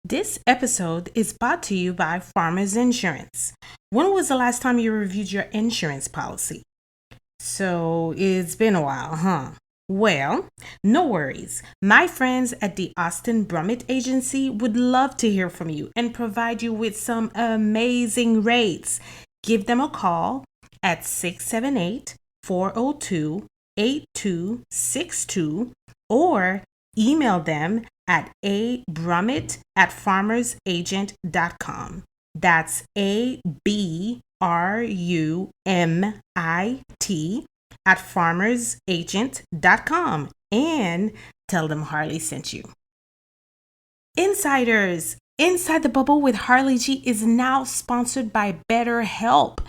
This episode is brought to you by Farmers Insurance. When was the last time you reviewed your insurance policy? So it's been a while, huh? Well, no worries. My friends at the Austin Brummett Agency would love to hear from you and provide you with some amazing rates. Give them a call at 678-402-8262 or email them at abrummett@farmersagent.com. That's ABRUMIT at farmersagent.com and tell them Harley sent you. Insiders, Inside the Bubble with Harli G is now sponsored by BetterHelp.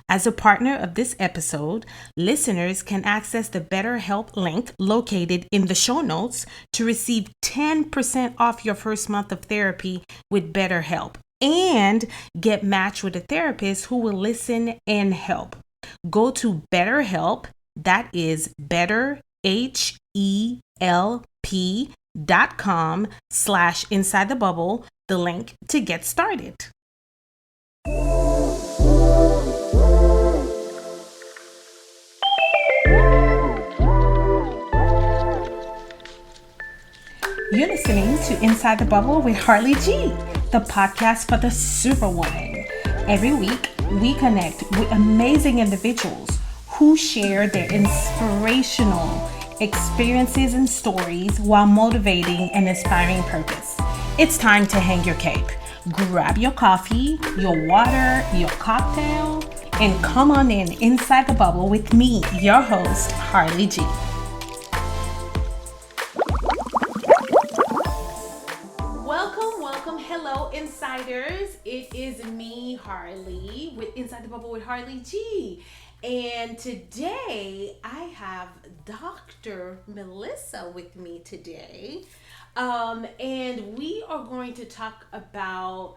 As a partner of this episode, listeners can access the BetterHelp link located in the show notes to receive 10% off your first month of therapy with BetterHelp and get matched with a therapist who will listen and help. Go to BetterHelp, that is BetterHelp.com/inside the bubble, the link to get started. You're listening to Inside the Bubble with Harli G, the podcast for the superwoman. Every week, we connect with amazing individuals who share their inspirational experiences and stories while motivating and inspiring purpose. It's time to hang your cape. Grab your coffee, your water, your cocktail, and come on in Inside the Bubble with me, your host, Harli G. Welcome, hello insiders. It is me, Harli, with Inside the Bubble with Harli G. And today I have Dr. Melissa with me today. And we are going to talk about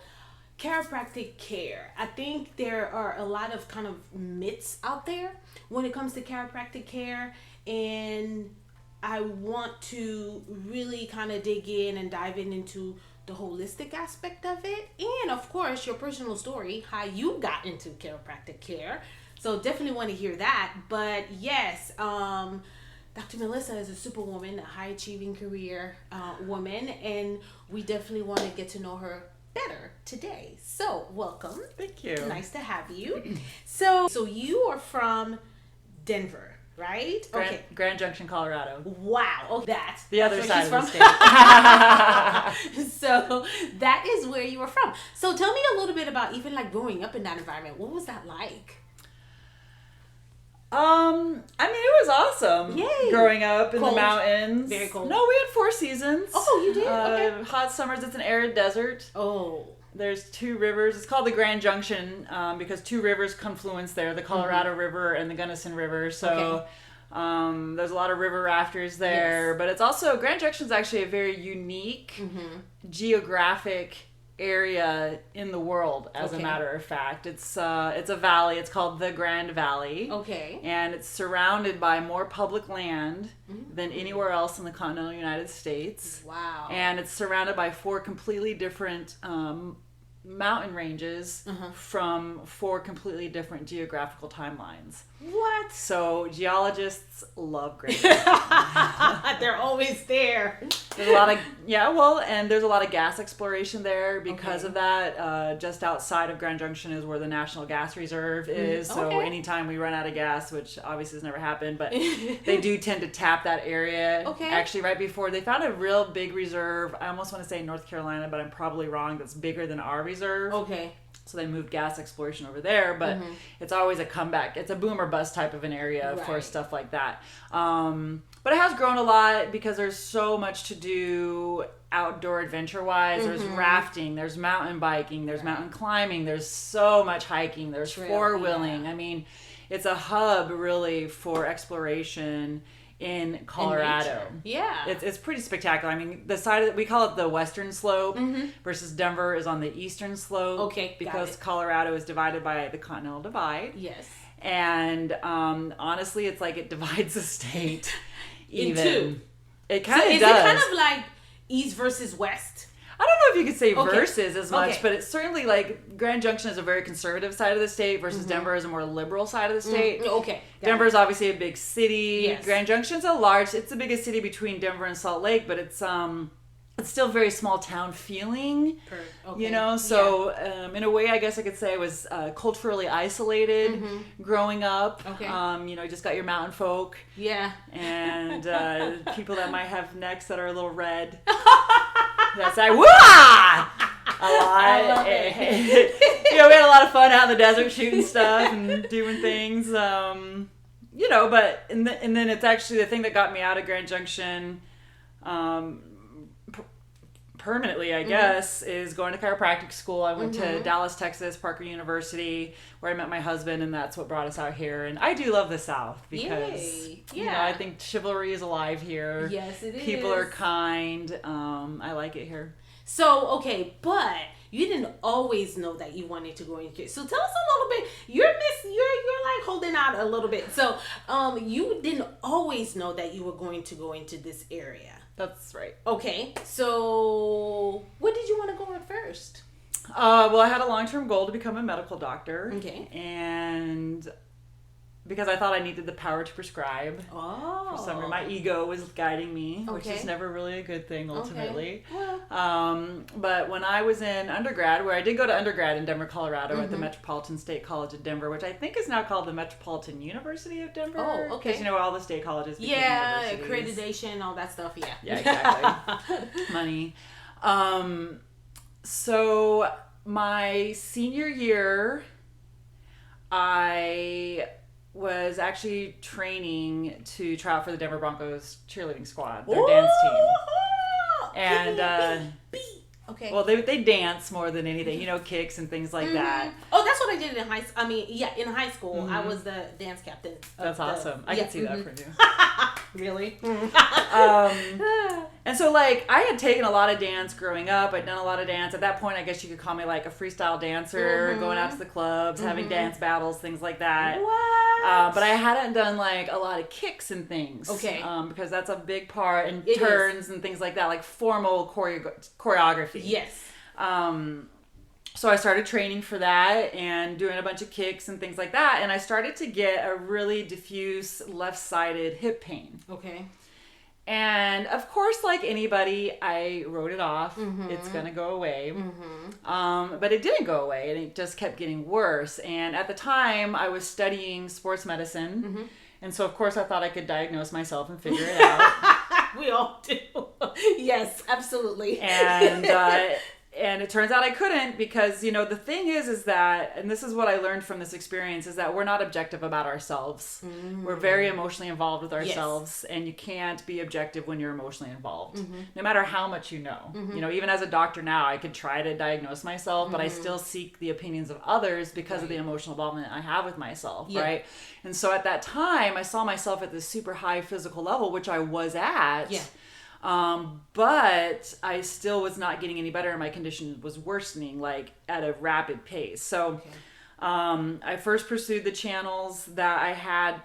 chiropractic care. I think there are a lot of kind of myths out there when it comes to chiropractic care, and I want to really kind of dig in and dive into the holistic aspect of it, and of course your personal story, how you got into chiropractic care. So definitely want to hear that. But yes, Dr. Melissa is a superwoman, a high achieving career woman, and we definitely want to get to know her better today. So welcome. Thank you. Nice to have you. So you are from Denver, right? Grand Junction, Colorado. Wow. Oh, that's the other side of the state. So that is where you were from. So tell me a little bit about even like growing up in that environment. What was that like? I mean, it was awesome. Yay. Growing up in Cold. the mountains. Very cold. No, we had 4 seasons. Oh, you did? Okay. Hot summers, it's an arid desert. Oh. There's 2 rivers. It's called the Grand Junction because 2 rivers confluence there, the Colorado River and the Gunnison River. So there's a lot of river rafters there. Yes. But it's also, Grand Junction is actually a very unique geographic area in the world, as a matter of fact. It's a valley. It's called the Grand Valley. Okay. And it's surrounded by more public land than anywhere else in the continental United States. Wow. And it's surrounded by 4 completely different mountain ranges from 4 completely different geographical timelines. What? So geologists love Grand They're always there. There's a lot of, and there's a lot of gas exploration there because of that. Just outside of Grand Junction is where the National Gas Reserve is. So anytime we run out of gas, which obviously has never happened, but they do tend to tap that area. Okay. Actually, right before, they found a real big reserve. I almost want to say North Carolina, but I'm probably wrong. That's bigger than our reserve. Okay. So they moved gas exploration over there, but it's always a comeback. It's a boom or bust type of an area for stuff like that. But it has grown a lot because there's so much to do outdoor adventure-wise. There's rafting, there's mountain biking, there's mountain climbing, there's so much hiking, there's four-wheeling. I mean, it's a hub really for exploration in Colorado. It's pretty spectacular. I mean, the side of we call it the western slope versus Denver is on the eastern slope. Okay, because Colorado is divided by the Continental Divide. Yes. And honestly, it's like it divides the state in 2. It kind of does. Is it kind of like east versus west? I don't know if you could say Okay. versus as much, Okay. but it's certainly like Grand Junction is a very conservative side of the state versus Denver is a more liberal side of the state. Okay. Got Denver is obviously a big city. Yes. Grand Junction's it's the biggest city between Denver and Salt Lake, but it's still very small town feeling, Okay. you know? So in a way, I guess I could say I was culturally isolated growing up. Okay. You know, you just got your mountain folk Yeah. and people that might have necks that are a little red. That's like, wah! A lot. I love it. You know, we had a lot of fun out in the desert shooting stuff and doing things. You know, but and then it's actually the thing that got me out of Grand Junction permanently, I guess, is going to chiropractic school. I went to Dallas, Texas, Parker University, where I met my husband, and that's what brought us out here. And I do love the South because, you know, I think chivalry is alive here. Yes, it is. People are kind. I like it here. So, okay, but you didn't always know that you wanted to go into. So tell us a little bit. You're like holding out a little bit. So, you didn't always know that you were going to go into this area. That's right. Okay, so what did you want to go with first? Well, I had a long-term goal to become a medical doctor. Okay. And because I thought I needed the power to prescribe. Oh. For some reason, my ego was guiding me, which Okay. is never really a good thing ultimately. Okay. But when I was in undergrad, where I did go to undergrad in Denver, Colorado, at the Metropolitan State College of Denver, which I think is now called the Metropolitan University of Denver. Oh, okay. Because you know all the state colleges became Yeah, universities. accreditation, all that stuff. Yeah. Yeah, exactly. Money. So my senior year, I was actually training to try out for the Denver Broncos cheerleading squad, their dance team. And okay. well, they dance more than anything, you know, kicks and things like that. Oh, that's what I did in high school. I mean, yeah, in high school, I was the dance captain. That's awesome. I can see that from you. Really? And so, like, I had taken a lot of dance growing up. I'd done a lot of dance. At that point, I guess you could call me, like, a freestyle dancer, going out to the clubs, having dance battles, things like that. What? But I hadn't done, like, a lot of kicks and things. Okay. Because that's a big part, and It turns and things like that, like formal choreography. Yes. So I started training for that and doing a bunch of kicks and things like that. And I started to get a really diffuse left-sided hip pain. Okay. And of course, like anybody, I wrote it off. It's going to go away. But it didn't go away, and it just kept getting worse. And at the time, I was studying sports medicine. And so, of course, I thought I could diagnose myself and figure it out. We all do. Yes, absolutely. And it turns out I couldn't because, you know, the thing is that, and this is what I learned from this experience, is that we're not objective about ourselves. We're very emotionally involved with ourselves, and you can't be objective when you're emotionally involved, no matter how much you know. You know, even as a doctor now, I could try to diagnose myself, but I still seek the opinions of others because of the emotional involvement I have with myself, right? And so at that time, I saw myself at this super high physical level, which I was at. But I still was not getting any better, and my condition was worsening, like at a rapid pace. So I first pursued the channels that I had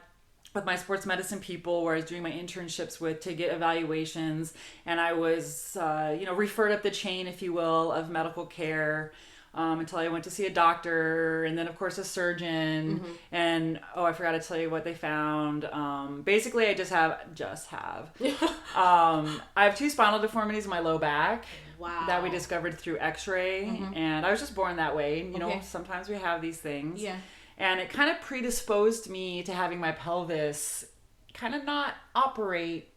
with my sports medicine people, where I was doing my internships with, to get evaluations, and I was referred up the chain, if you will, of medical care. Until I went to see a doctor, and then of course a surgeon, and I forgot to tell you what they found. Basically, I I have 2 spinal deformities in my low back. Wow. That we discovered through X-ray, and I was just born that way. You know, sometimes we have these things. Yeah. And it kind of predisposed me to having my pelvis kind of not operate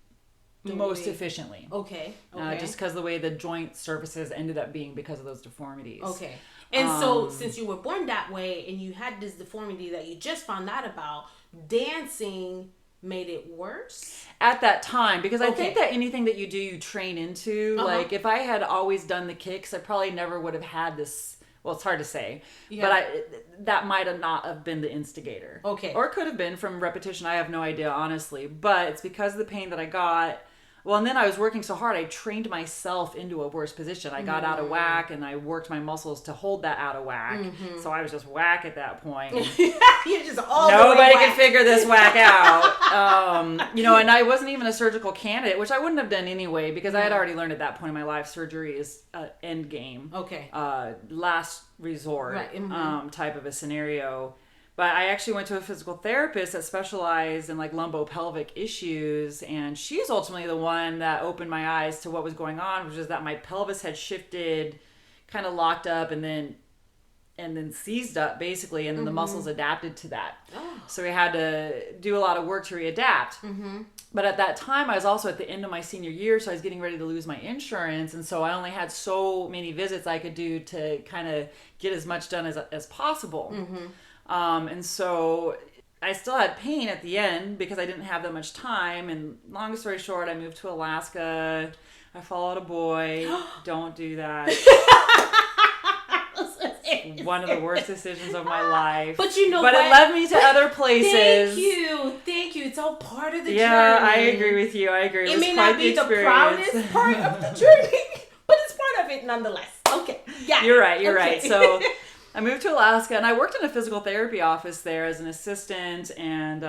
most efficiently. Okay. Just because the way the joint surfaces ended up being because of those deformities. Okay. And so, since you were born that way and you had this deformity that you just found out about, dancing made it worse? At that time, because I think that anything that you do, you train into. Like, if I had always done the kicks, I probably never would have had this. Well, it's hard to say, but that might have not have been the instigator. Okay. Or it could have been from repetition. I have no idea, honestly. But it's because of the pain that I got. Well, and then I was working so hard, I trained myself into a worse position. I got out of whack, and I worked my muscles to hold that out of whack. So I was just whack at that point. You're just all Nobody could figure this whack out. You know, and I wasn't even a surgical candidate, which I wouldn't have done anyway, because I had already learned at that point in my life, surgery is end game. Okay. Last resort type of a scenario. But I actually went to a physical therapist that specialized in like lumbopelvic issues, and she's ultimately the one that opened my eyes to what was going on, which is that my pelvis had shifted, kind of locked up, and then seized up basically, and then the muscles adapted to that. So we had to do a lot of work to readapt. But at that time, I was also at the end of my senior year, so I was getting ready to lose my insurance, and so I only had so many visits I could do to kind of get as much done as possible. And so I still had pain at the end because I didn't have that much time. And long story short, I moved to Alaska. I followed a boy. Don't do that. One of the worst decisions of my life. But you know what? It led me to other places. Thank you. It's all part of the journey. Yeah, I agree with you. I agree. It may not be the proudest part of the journey, but it's part of it nonetheless. Okay. Yeah. You're right. So I moved to Alaska, and I worked in a physical therapy office there as an assistant, and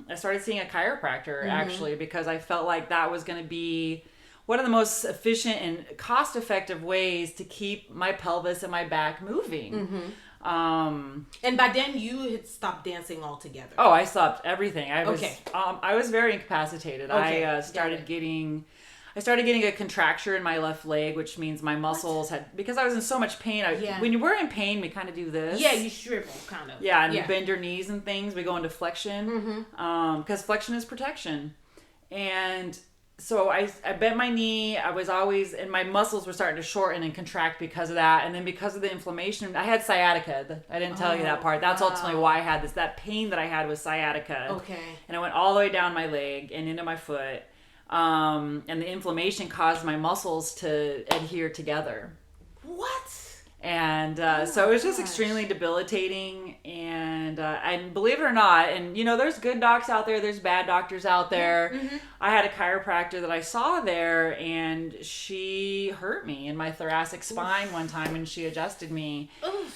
I started seeing a chiropractor, actually, because I felt like that was going to be one of the most efficient and cost-effective ways to keep my pelvis and my back moving. And by then, you had stopped dancing altogether. Oh, I stopped everything. I was very incapacitated. Okay. I started getting a contracture in my left leg, which means my muscles because I was in so much pain. When you were in pain, we kind of do this. Yeah, you shrivel, kind of. Yeah, and you bend your knees and things. We go into flexion, because flexion is protection. And so I bent my knee. And my muscles were starting to shorten and contract because of that. And then because of the inflammation, I had sciatica. I didn't tell you that part. That's ultimately why I had this. That pain that I had was sciatica. Okay. And it went all the way down my leg and into my foot. And the inflammation caused my muscles to adhere together. What? And so it was just extremely debilitating. And believe it or not, and you know, there's good docs out there, there's bad doctors out there. I had a chiropractor that I saw there, and she hurt me in my thoracic spine one time, and she adjusted me.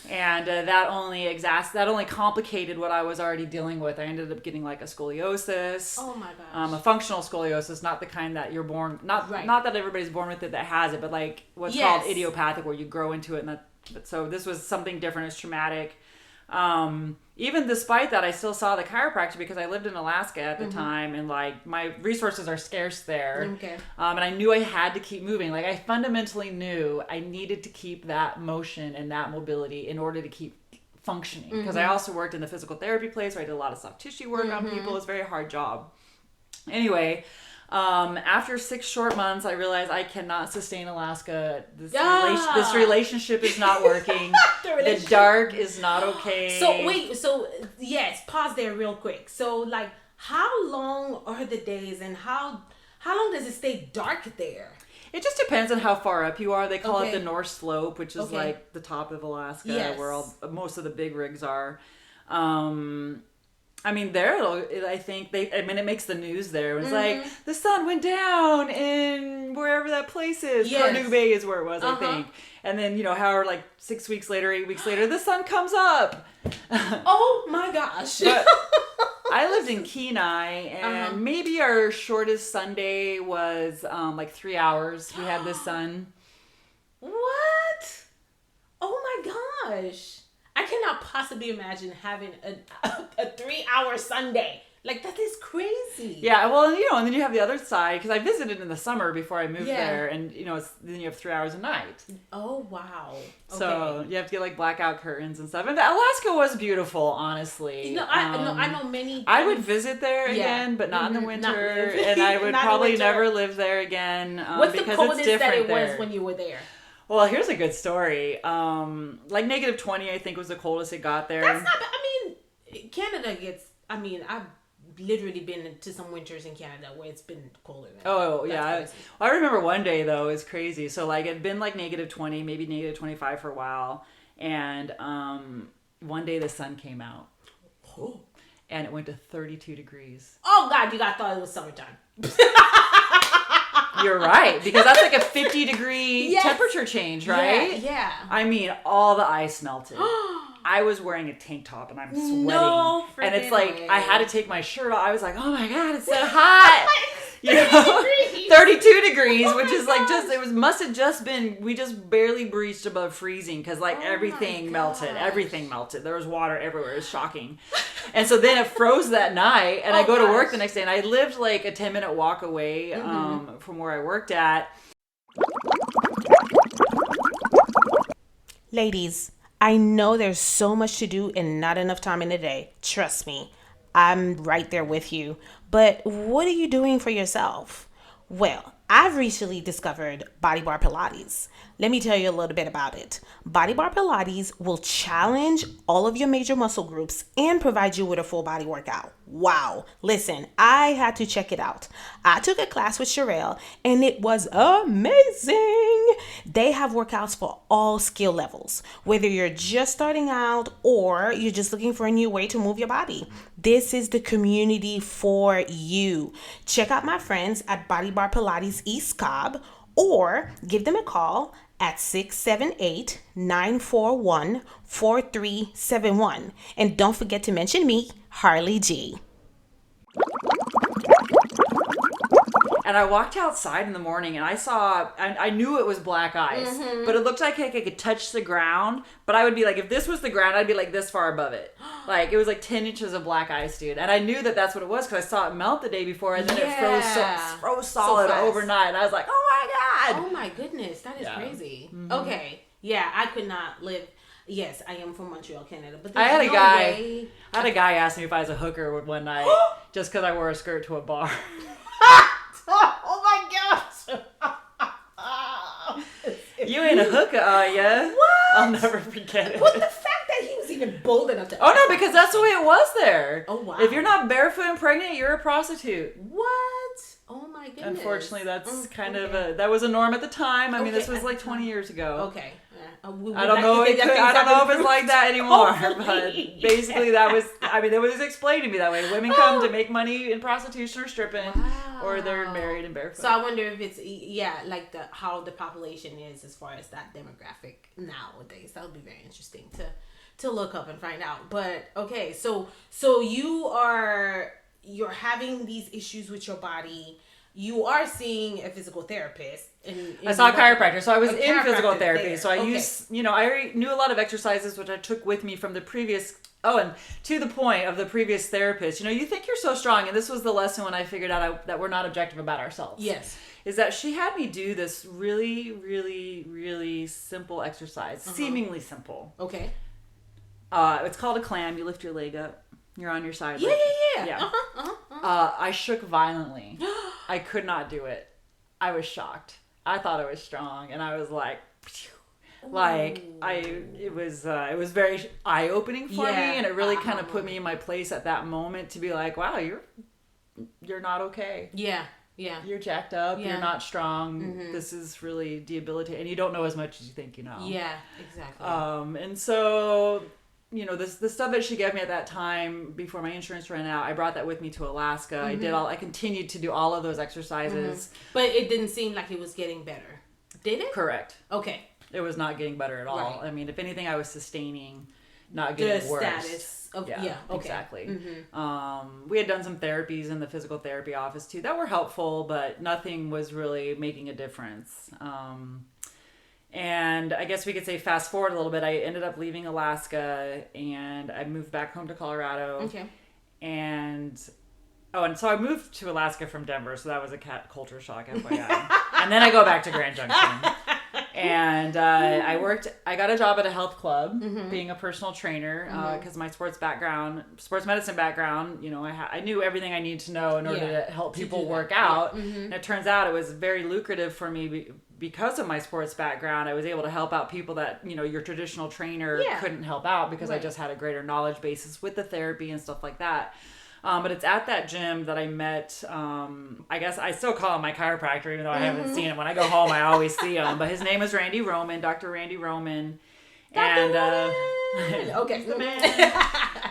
And that only complicated what I was already dealing with. I ended up getting like a scoliosis. Oh my gosh. A functional scoliosis, not the kind that you're born, not that everybody's born with it that has it, but like what's called idiopathic, where you grow into it. So this was something different. It's traumatic. Even despite that, I still saw the chiropractor because I lived in Alaska at the time, and like my resources are scarce there. Okay. And I knew I had to keep moving. Like I fundamentally knew I needed to keep that motion and that mobility in order to keep functioning. Because I also worked in the physical therapy place where I did a lot of soft tissue work on people. It's a very hard job. Anyway, after 6 short months, I realized I cannot sustain Alaska. This relationship is not working. The dark is not okay. So yes, pause there real quick. So like, how long are the days, and how long does it stay dark there? It just depends on how far up you are. They call it the North Slope, which is like the top of Alaska, where most of the big rigs are. I mean, it makes the news there. It was like, the sun went down in wherever that place is. Carnegie Bay is where it was, I think. And then, you know, however, like 6 weeks later, 8 weeks later, the sun comes up. Oh my gosh. But I lived in Kenai, and maybe our shortest Sunday was like 3 hours. We had the sun. What? Oh my gosh. I cannot possibly imagine having a 3-hour Sunday. Like, that is crazy. Yeah, well, you know, and then you have the other side, because I visited in the summer before I moved there, and, you know, then you have 3 hours a night. Oh, wow. Okay. So you have to get, like, blackout curtains and stuff. And Alaska was beautiful, honestly. No, I know many. I would visit there again, but not in the winter, and I would probably never live there again. What's the coldest that it was when you were there? Well, here's a good story. Like -20, I think, was the coldest it got there. That's not bad. I mean, Canada gets, I've literally been to some winters in Canada where it's been colder than Oh, yeah. I remember one day, though, it was crazy. So, like, it'd been like -20, maybe -25 for a while. And one day the sun came out. Oh. And it went to 32 degrees. Oh, God, thought it was summertime. You're right, because that's like a 50-degree temperature change, right? Yeah. I mean, all the ice melted. I was wearing a tank top and I'm sweating. No and it's like, way. I had to take my shirt off. I was like, oh my God, it's so hot. 32 degrees, which is like must have just been, we just barely breached above freezing because like everything melted. Everything melted. There was water everywhere. It was shocking. And so then it froze that night and I go to work the next day and I lived like a 10-minute walk away from where I worked at. Ladies, I know there's so much to do and not enough time in the day. Trust me, I'm right there with you. But what are you doing for yourself? Well, I've recently discovered Body Bar Pilates. Let me tell you a little bit about it. Body Bar Pilates will challenge all of your major muscle groups and provide you with a full body workout. Wow. Listen, I had to check it out. I took a class with Sherelle and it was amazing. They have workouts for all skill levels, whether you're just starting out or you're just looking for a new way to move your body. This is the community for you. Check out my friends at Body Bar Pilates East Cobb or give them a call at 678-941-4371. And don't forget to mention me, Harli G. And I walked outside in the morning and I knew it was black ice, but it looked like I could touch the ground. But I would be like, if this was the ground, I'd be like this far above it. Like it was like 10 inches of black ice, dude. And I knew that that's what it was because I saw it melt the day before and then it froze solid overnight. And I was like, oh my God. Oh my goodness. That is crazy. Okay. Yeah, I could not live. Yes, I am from Montreal, Canada. But I had a guy ask me if I was a hooker one night just because I wore a skirt to a bar. Oh my gosh. You ain't a hooker, are ya? What? I'll never forget it. But the fact that he was even bold enough to no, because that's the way it was there. Oh, wow. If you're not barefoot and pregnant, you're a prostitute. What? Oh my goodness. Unfortunately, that's kind of that was a norm at the time. I mean, this was like 20 years ago. Okay. I don't know if it's like that anymore, but basically that was, I mean, it was explained to me that way. Women come to make money in prostitution or stripping, or they're married and barefoot. So I wonder if it's, like how the population is as far as that demographic nowadays. That would be very interesting to look up and find out. But okay, so you're having these issues with your body. You are seeing a physical therapist. I saw a chiropractor. So I was in physical therapy. So I used, I already knew a lot of exercises, which I took with me from the previous, and to the point of the previous therapist, you think you're so strong. And this was the lesson when I figured out that we're not objective about ourselves. Yes. Is that she had me do this really, really, really simple exercise. Seemingly simple. Okay. It's called a clam. You lift your leg up. You're on your side. Yeah. I shook violently. I could not do it. I was shocked. I thought I was strong, and I was like, it was very eye-opening for me, and it really kind of put me in my place at that moment to be like, wow, you're not okay. Yeah. You're jacked up. You're not strong. This is really debilitating, and you don't know as much as you think you know. Yeah, exactly. And so, the stuff that she gave me at that time before my insurance ran out, I brought that with me to Alaska. I continued to do all of those exercises. But it didn't seem like it was getting better. Did it? Correct. Okay. It was not getting better at all. Right. I mean, if anything, I was sustaining, not getting worse. The status of, okay. Exactly. We had done some therapies in the physical therapy office too that were helpful, but nothing was really making a difference. And I guess we could say fast forward a little bit. I ended up leaving Alaska and I moved back home to Colorado. Okay. And so I moved to Alaska from Denver, so that was a culture shock, FYI. And then I go back to Grand Junction. And I got a job at a health club, being a personal trainer, because my sports medicine background, I knew everything I needed to know in order to help people work out. Yeah. And it turns out it was very lucrative for me because of my sports background. I was able to help out people that, your traditional trainer couldn't help out because I just had a greater knowledge basis with the therapy and stuff like that. But it's at that gym that I met, I guess I still call him my chiropractor, even though I haven't seen him. When I go home, I always see him. But his name is Randy Roman, Dr. Randy Roman. And, okay. the man.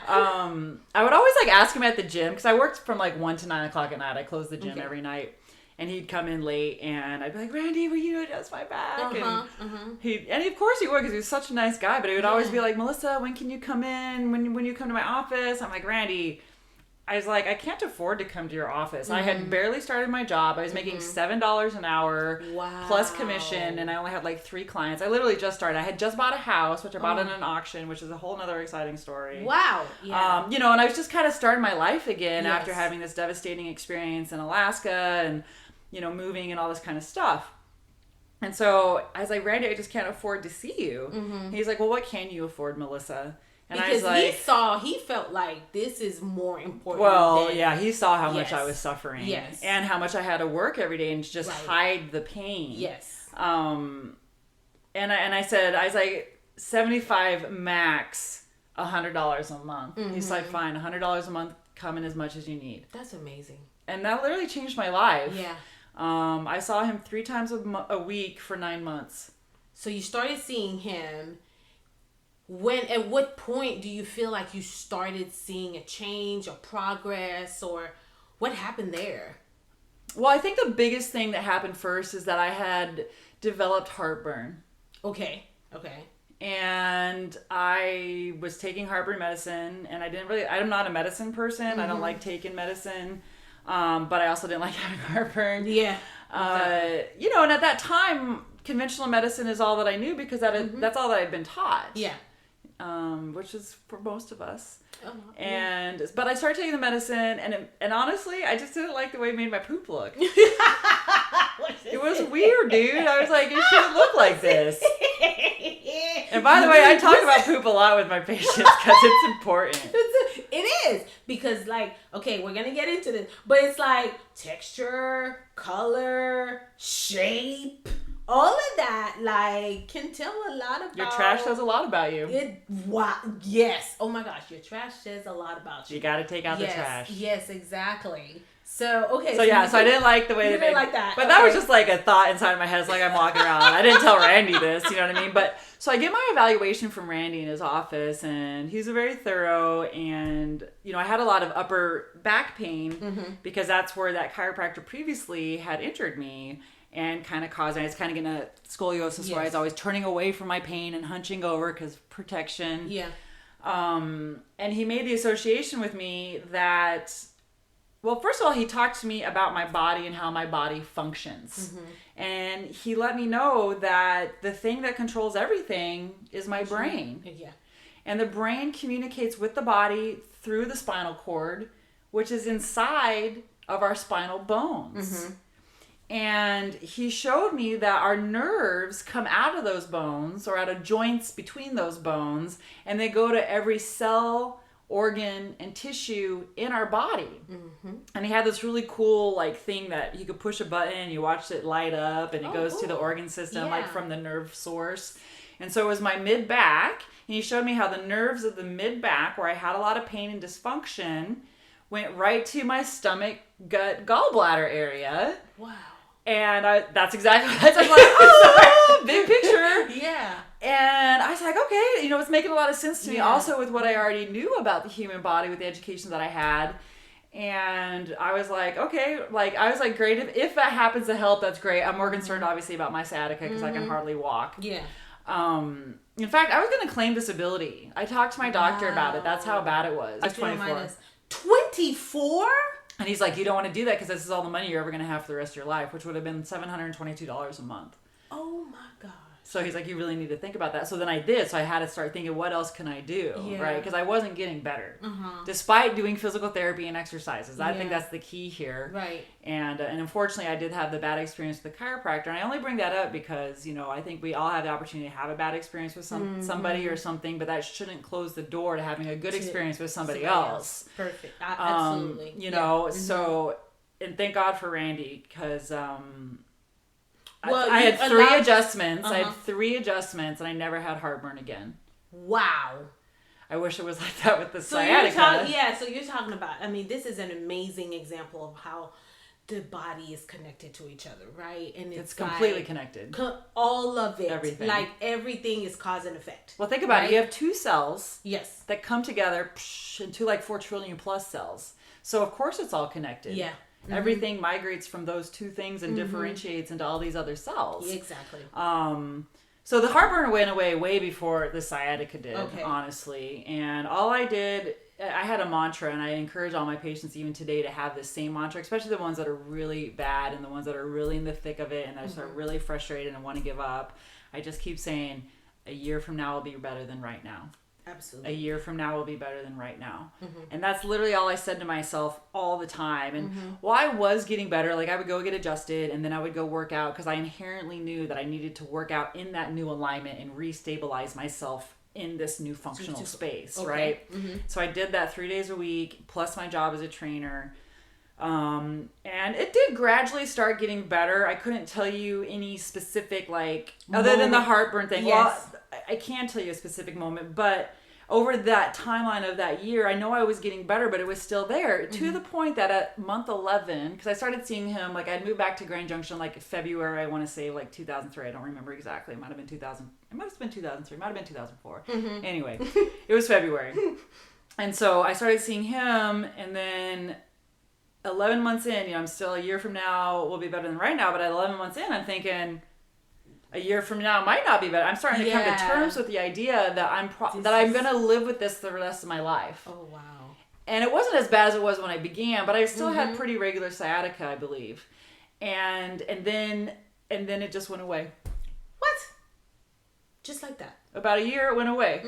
I would always ask him at the gym, because I worked from 1 to 9 o'clock at night. I closed the gym every night. and he'd come in late, and I'd be like, Randy, will you adjust my back? And of course he would, because he was such a nice guy, but he would always be like, Melissa, when can you come in? When you come to my office? I'm like, Randy, I was like, I can't afford to come to your office. I had barely started my job. I was making $7 an hour plus commission, and I only had like 3 clients. I literally just started. I had just bought a house, which I bought at an auction, which is a whole nother exciting story. Wow. Yeah. And I was just kind of starting my life again after having this devastating experience in Alaska and, moving and all this kind of stuff. And so I was like, Randy, I just can't afford to see you. He's like, well, what can you afford, Melissa? And because I was like, he felt like this is more important. Well, he saw how much I was suffering. Yes. And how much I had to work every day and just hide the pain. Yes. And I said, I was like, 75 max, $100 a month. He's like, fine, $100 a month, come in as much as you need. That's amazing. And that literally changed my life. Yeah. I saw him 3 times a week for 9 months. So you started seeing him. At what point do you feel like you started seeing a change or progress, or what happened there? Well, I think the biggest thing that happened first is that I had developed heartburn. Okay. And I was taking heartburn medicine, and I'm not a medicine person. I don't like taking medicine. But I also didn't like having heartburn. Yeah. Exactly. And at that time, conventional medicine is all that I knew, because that's all that I'd been taught. Yeah. Which is for most of us. Uh-huh. But I started taking the medicine, and honestly, I just didn't like the way it made my poop look. It was weird, dude. I was like, it shouldn't look like this. And by the way, I talk about poop a lot with my patients because it's important. It is. Because, okay, we're going to get into this, but it's like texture, color, shape, all of that, can tell a lot about... Your trash says a lot about you. Yes. Oh my gosh, your trash says a lot about you. You got to take out the trash. Yes, exactly. So, okay. So I didn't like the way they didn't like that. But that was just a thought inside my head. It's like I'm walking around. I didn't tell Randy this, you know what I mean? But so I get my evaluation from Randy in his office, and he's very thorough. And, I had a lot of upper back pain because that's where that chiropractor previously had injured me and kind of caused, I was kind of getting a scoliosis where I was always turning away from my pain and hunching over because protection. Yeah. And he made the association with me that... Well, first of all, he talked to me about my body and how my body functions. And he let me know that the thing that controls everything is my brain. Yeah. And the brain communicates with the body through the spinal cord, which is inside of our spinal bones. And he showed me that our nerves come out of those bones, or out of joints between those bones, and they go to every cell, organ, and tissue in our body. And he had this really cool thing that you could push a button and you watch it light up, and it goes to the organ system from the nerve source. And so it was my mid-back, and he showed me how the nerves of the mid-back, where I had a lot of pain and dysfunction, went right to my stomach, gut, gallbladder area. Wow. And that's exactly what I was like, oh, big picture. Yeah. And I was like, okay, it's making a lot of sense to me also with what I already knew about the human body with the education that I had. And I was like, okay, great. If that happens to help, that's great. I'm more concerned, obviously, about my sciatica because I can hardly walk. Yeah. In fact, I was going to claim disability. I talked to my doctor about it. That's how bad it was. I was 24. 24? And he's like, you don't want to do that because this is all the money you're ever going to have for the rest of your life, which would have been $722 a month. Oh my gosh. So he's like, you really need to think about that. So then I did. So I had to start thinking, what else can I do? Right? Because I wasn't getting better. Despite doing physical therapy and exercises. I think that's the key here. Right. And unfortunately, I did have the bad experience with the chiropractor. And I only bring that up because, I think we all have the opportunity to have a bad experience with somebody or something, but that shouldn't close the door to having a good experience with somebody else. Perfect. Absolutely. So, and thank God for Randy, because... Well, I had 3 adjustments. I had 3 adjustments, and I never had heartburn again. Wow. I wish it was like that with the sciatica. So you're talking about, this is an amazing example of how the body is connected to each other, right? And it's completely connected. All of it. Everything. Everything is cause and effect. Well, think about it. You have 2 cells that come together into 4 trillion plus cells. So, of course, it's all connected. Yeah. Everything migrates from those two things and differentiates into all these other cells. Exactly. So the heartburn went away way before the sciatica did, Okay. honestly. And all I did, I had a mantra, and I encourage all my patients even today to have this same mantra, especially the ones that are really bad and the ones that are really in the thick of it and that are really frustrated and want to give up. I just keep saying, a year from now will be better than right now. Absolutely. A year from now will be better than right now. And that's literally all I said to myself all the time. And while I was getting better, like I would go get adjusted and then I would go work out because I inherently knew that I needed to work out in that new alignment and restabilize myself in this new functional space, right? So I did that 3 days a week plus my job as a trainer. And it did gradually start getting better. I couldn't tell you any specific, like, other than the heartburn thing. Yes. Well, I can tell you a specific moment, but over that timeline of that year, I know I was getting better, but it was still there to the point that at month 11, because I started seeing him, like I'd moved back to Grand Junction like February, I want to say like 2003. I don't remember exactly. It might have been 2000. It might have been 2003. It might have been 2004. Anyway, it was February. And so I started seeing him, and then 11 months in, you know, I'm still a year from now will be better than right now, but at 11 months in, I'm thinking a year from now might not be better. I'm starting to come to terms with the idea that I'm going to live with this the rest of my life. Oh, wow. And it wasn't as bad as it was when I began, but I still had pretty regular sciatica, I believe. And then it just went away. What? Just like that? About a year, it went away.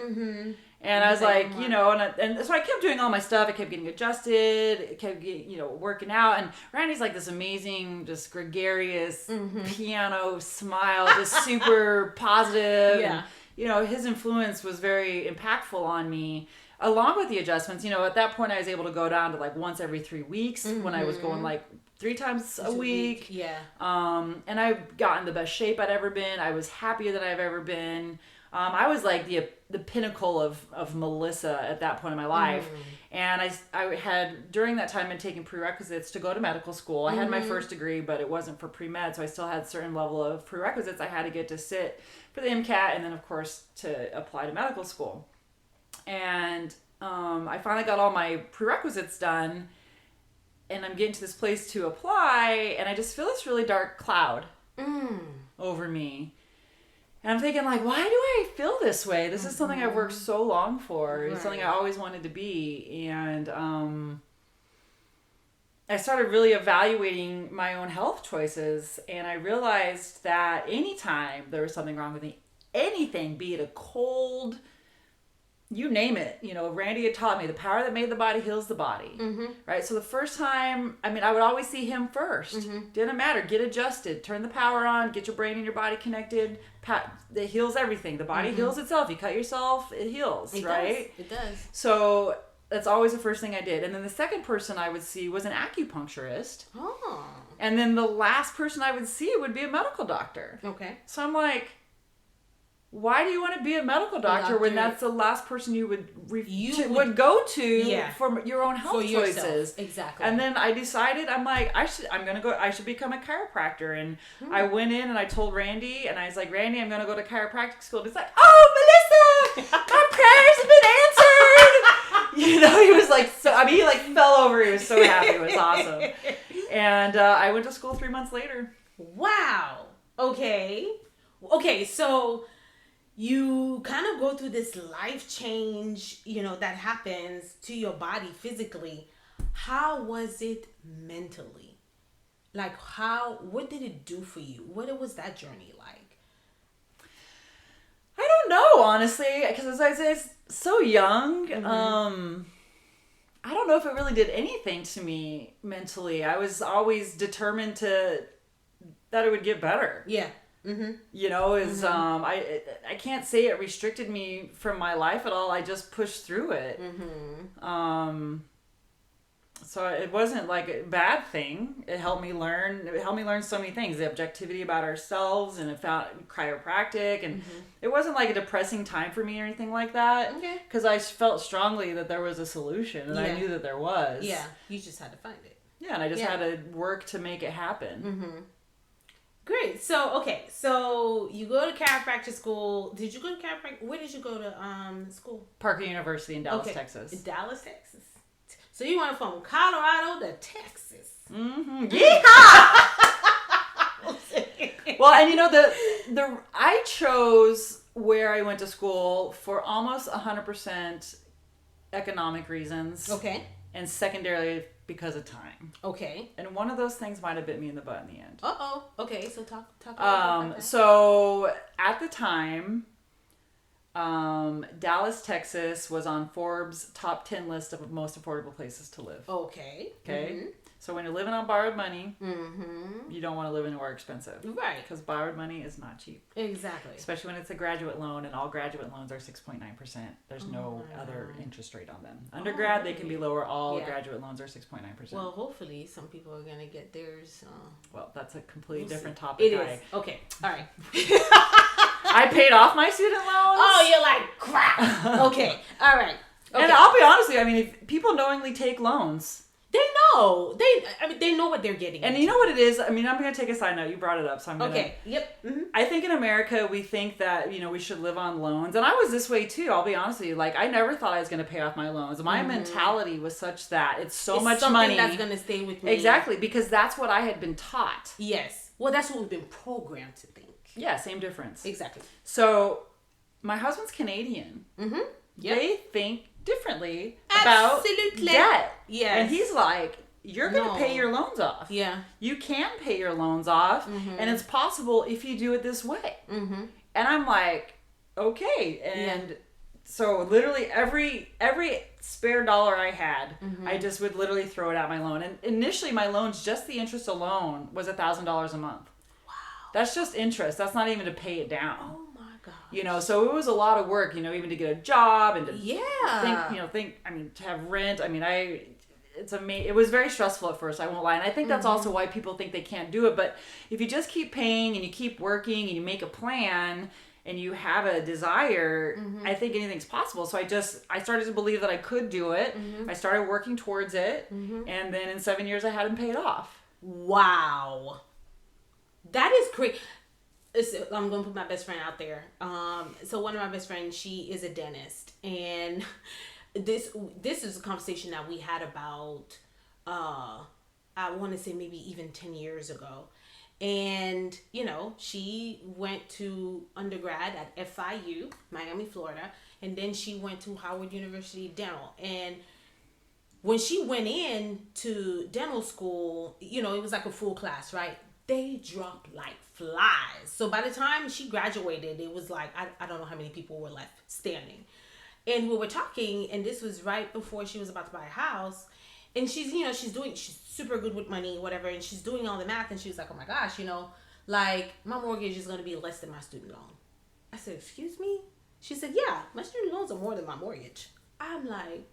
And I was like, you know, and so I kept doing all my stuff. I kept getting adjusted, kept getting, you know, working out. And Randy's like this amazing, just gregarious piano smile, just super positive. Yeah. And, you know, his influence was very impactful on me. Along with the adjustments, you know, at that point I was able to go down to like once every 3 weeks when I was going like 3 times a week. Yeah. And I've gotten the best shape I'd ever been. I was happier than I've ever been. I was like the pinnacle of Melissa at that point in my life. And I had, during that time, been taking prerequisites to go to medical school. I had my first degree, but it wasn't for pre-med, so I still had a certain level of prerequisites I had to get to sit for the MCAT and then, of course, to apply to medical school. And I finally got all my prerequisites done, and I'm getting to this place to apply, and I just feel this really dark cloud over me. And I'm thinking, like, why do I feel this way? This is something I've worked so long for. It's something I always wanted to be. And I started really evaluating my own health choices. And I realized that anytime there was something wrong with me, anything, be it a cold, you name it, you know, Randy had taught me the power that made the body heals the body, right? So the first time, I mean, I would always see him first. Didn't matter. Get adjusted. Turn the power on. Get your brain and your body connected. It heals everything. The body heals itself. You cut yourself, it heals, right? It does. So that's always the first thing I did. And then the second person I would see was an acupuncturist. Oh. And then the last person I would see would be a medical doctor. Okay. So I'm like, why do you want to be a medical doctor when that's the last person you would would go to for your own health choices? Exactly. And then I decided, I'm like, I should become a chiropractor. And I went in and I told Randy, and I was like, Randy, I'm going to go to chiropractic school. And he's like, oh, Melissa, my prayers have been answered. You know, he was like, he like fell over. He was so happy. It was awesome. And I went to school 3 months later. Wow. Okay, so you kind of go through this life change, you know, that happens to your body physically. How was it mentally? Like, what did it do for you? What was that journey like? I don't know, honestly, because as I say, it's so young. I don't know if it really did anything to me mentally. I was always determined that it would get better. Yeah. You know, I can't say it restricted me from my life at all. I just pushed through it. So it wasn't like a bad thing. It helped me learn. It helped me learn so many things. The objectivity about ourselves, and it found chiropractic, and it wasn't like a depressing time for me or anything like that. Okay. Because I felt strongly that there was a solution, and I knew that there was. Yeah. You just had to find it. Yeah, and I just had to work to make it happen. Great. So you go to chiropractic school. Did you go to chiropractic? Where did you go to school? Parker University in Dallas, Texas. Dallas, Texas. So you went from Colorado to Texas. Mm-hmm. Yeehaw! Well, and I chose where I went to school for almost 100% economic reasons. Okay. And secondarily because of time. Okay. And one of those things might have bit me in the butt in the end. Uh-oh. Okay, so talk about that. So at the time, Dallas, Texas was on Forbes' top 10 list of most affordable places to live. Okay. Okay. Mm-hmm. So when you're living on borrowed money, you don't want to live anywhere expensive. Right. Because borrowed money is not cheap. Exactly. Especially when it's a graduate loan, and all graduate loans are 6.9%. There's no other interest rate on them. Undergrad, they can be lower. All graduate loans are 6.9%. Well, hopefully some people are going to get theirs. Well, that's a completely different topic. It is. Okay. All right. I paid off my student loans. Oh, you're like, crap. Okay. All right. Okay. And I'll be honest with you, I mean, if people knowingly take loans, they know. They know what they're getting. And you know what it is? I mean, I'm going to take a side note. You brought it up, so I'm going to... Okay. Yep. Mm-hmm. I think in America, we think that, we should live on loans. And I was this way, too. I'll be honest with you. Like, I never thought I was going to pay off my loans. My mentality was such that it's much money. That's going to stay with me. Exactly. Because that's what I had been taught. Yes. Well, that's what we've been programmed to think. Yeah, same difference. Exactly. So, my husband's Canadian. Mm-hmm. Yep. They think differently about debt. Yes. And he's like... You're going to pay your loans off. Yeah. You can pay your loans off, and it's possible if you do it this way. Mm-hmm. And I'm like, okay. And so literally every spare dollar I had, I just would literally throw it at my loan. And initially my loans, just the interest alone, was $1,000 a month. Wow. That's just interest. That's not even to pay it down. Oh my God. So it was a lot of work, even to get a job and to to have rent. I mean, it was very stressful at first, I won't lie. And I think that's also why people think they can't do it. But if you just keep paying and you keep working and you make a plan and you have a desire, I think anything's possible. So I started to believe that I could do it. I started working towards it. And then in 7 years, I had them paid off. Wow. That is crazy. I'm going to put my best friend out there. So one of my best friends, she is a dentist. And... This is a conversation that we had about, I want to say maybe even 10 years ago. And, she went to undergrad at FIU, Miami, Florida. And then she went to Howard University Dental. And when she went in to dental school, it was like a full class, right? They dropped like flies. So by the time she graduated, it was like, I don't know how many people were left standing. And we were talking, and this was right before she was about to buy a house. And she's super good with money, whatever. And she's doing all the math, and she was like, oh my gosh, like my mortgage is going to be less than my student loan. I said, excuse me? She said, yeah, my student loans are more than my mortgage. I'm like,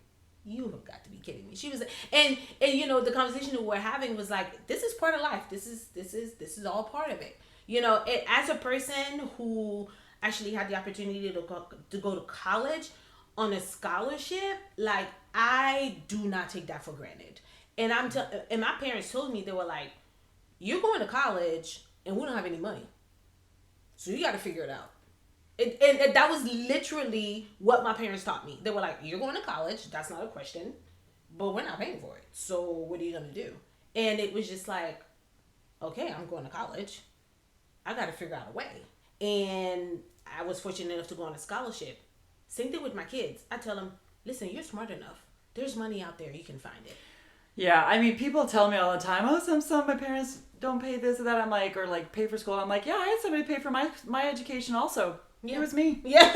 you have got to be kidding me. She was, and the conversation that we're having was like, this is part of life. This is all part of it. As a person who actually had the opportunity to go to college on a scholarship, like I do not take that for granted. And and my parents told me, they were like, you're going to college and we don't have any money. So you got to figure it out. And that was literally what my parents taught me. They were like, you're going to college. That's not a question, but we're not paying for it. So what are you going to do? And it was just like, okay, I'm going to college. I got to figure out a way. And I was fortunate enough to go on a scholarship. Same thing with my kids. I tell them, listen, you're smart enough. There's money out there. You can find it. Yeah, I mean, people tell me all the time, oh, some my parents don't pay this or that. I'm like, or like pay for school. I'm like, yeah, I had somebody pay for my education also. Yeah. It was me. Yeah.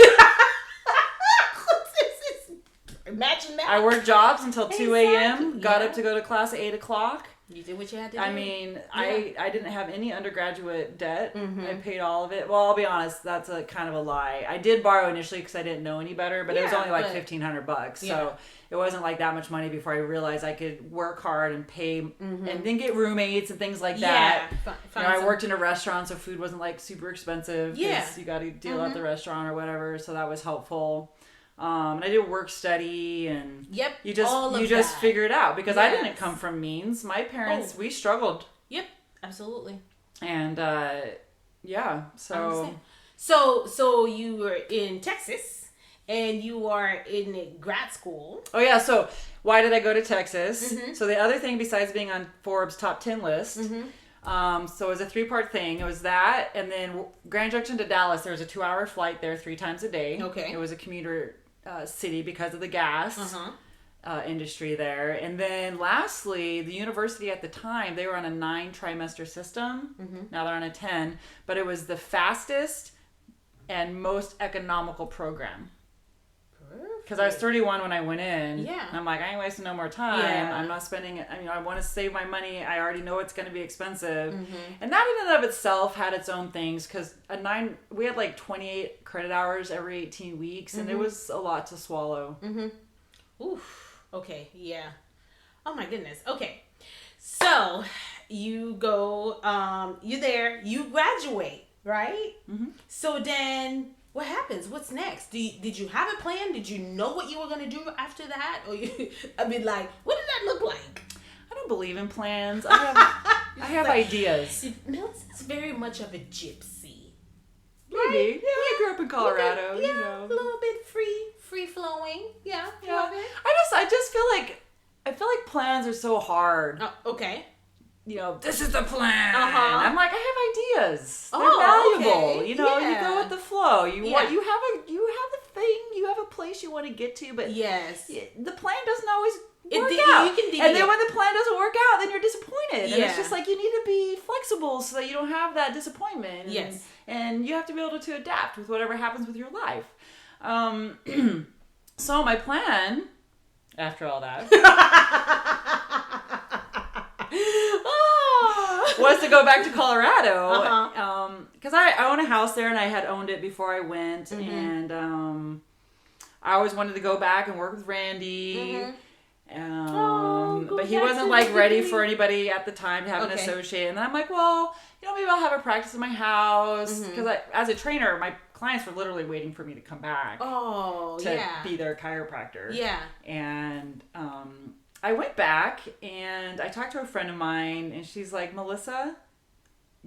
Imagine that. I worked jobs until 2 a.m., got up to go to class at 8 o'clock. You did what you had to do. I mean, I didn't have any undergraduate debt. I paid all of it. Well, I'll be honest, that's a kind of a lie. I did borrow initially because I didn't know any better, but it was only like $1,500. So it wasn't like that much money before I realized I could work hard and pay and then get roommates and things like that. I worked in a restaurant, so food wasn't like super expensive because you got to deal at the restaurant or whatever. So that was helpful. And I did work study and you just figure it out because I didn't come from means. My parents, we struggled. Yep, absolutely. And so so you were in Texas and you are in grad school. Oh yeah, so why did I go to Texas? So the other thing besides being on Forbes top 10 list, so it was a 3-part thing. It was that, and then Grand Junction to Dallas, there was a 2-hour flight there 3 times a day. Okay. It was a commuter city because of the gas industry there. And then lastly, the university at the time, they were on a 9-trimester system. Now they're on a 10, but it was the fastest and most economical program. Because I was 31 when I went in. Yeah. And I'm like, I ain't wasting no more time. Yeah. I'm not spending it. I mean, I want to save my money. I already know it's going to be expensive. And that in and of itself had its own things. Because we had like 28 credit hours every 18 weeks. And it was a lot to swallow. Oof. Okay. Yeah. Oh my goodness. Okay. So you go, you're there, you graduate, right? So then what happens? What's next? Did you have a plan? Did you know what you were going to do after that? Or I mean, like, what did that look like? I don't believe in plans. I have ideas. Melissa's very much of a gypsy. Maybe. Right? Yeah, I grew up in Colorado. Yeah, you know. a little bit free flowing. Yeah, Yeah. love it. I just feel like plans are so hard. Okay. You know, this is the plan. I'm like, I have ideas. They're valuable. Okay. You know, you go with the flow. You have a thing. You have a place you want to get to, but the plan doesn't always work out. And then when the plan doesn't work out, then you're disappointed. And it's just like you need to be flexible so that you don't have that disappointment. And you have to be able to adapt with whatever happens with your life. So my plan, after all that, was to go back to Colorado because I own a house there and I had owned it before I went, and I always wanted to go back and work with Randy. But he wasn't like ready for anybody at the time to have an associate. And then I'm like, well, you know, maybe I'll have a practice in my house because as a trainer, my clients were literally waiting for me to come back to be their chiropractor. And I went back and I talked to a friend of mine and she's like, Melissa,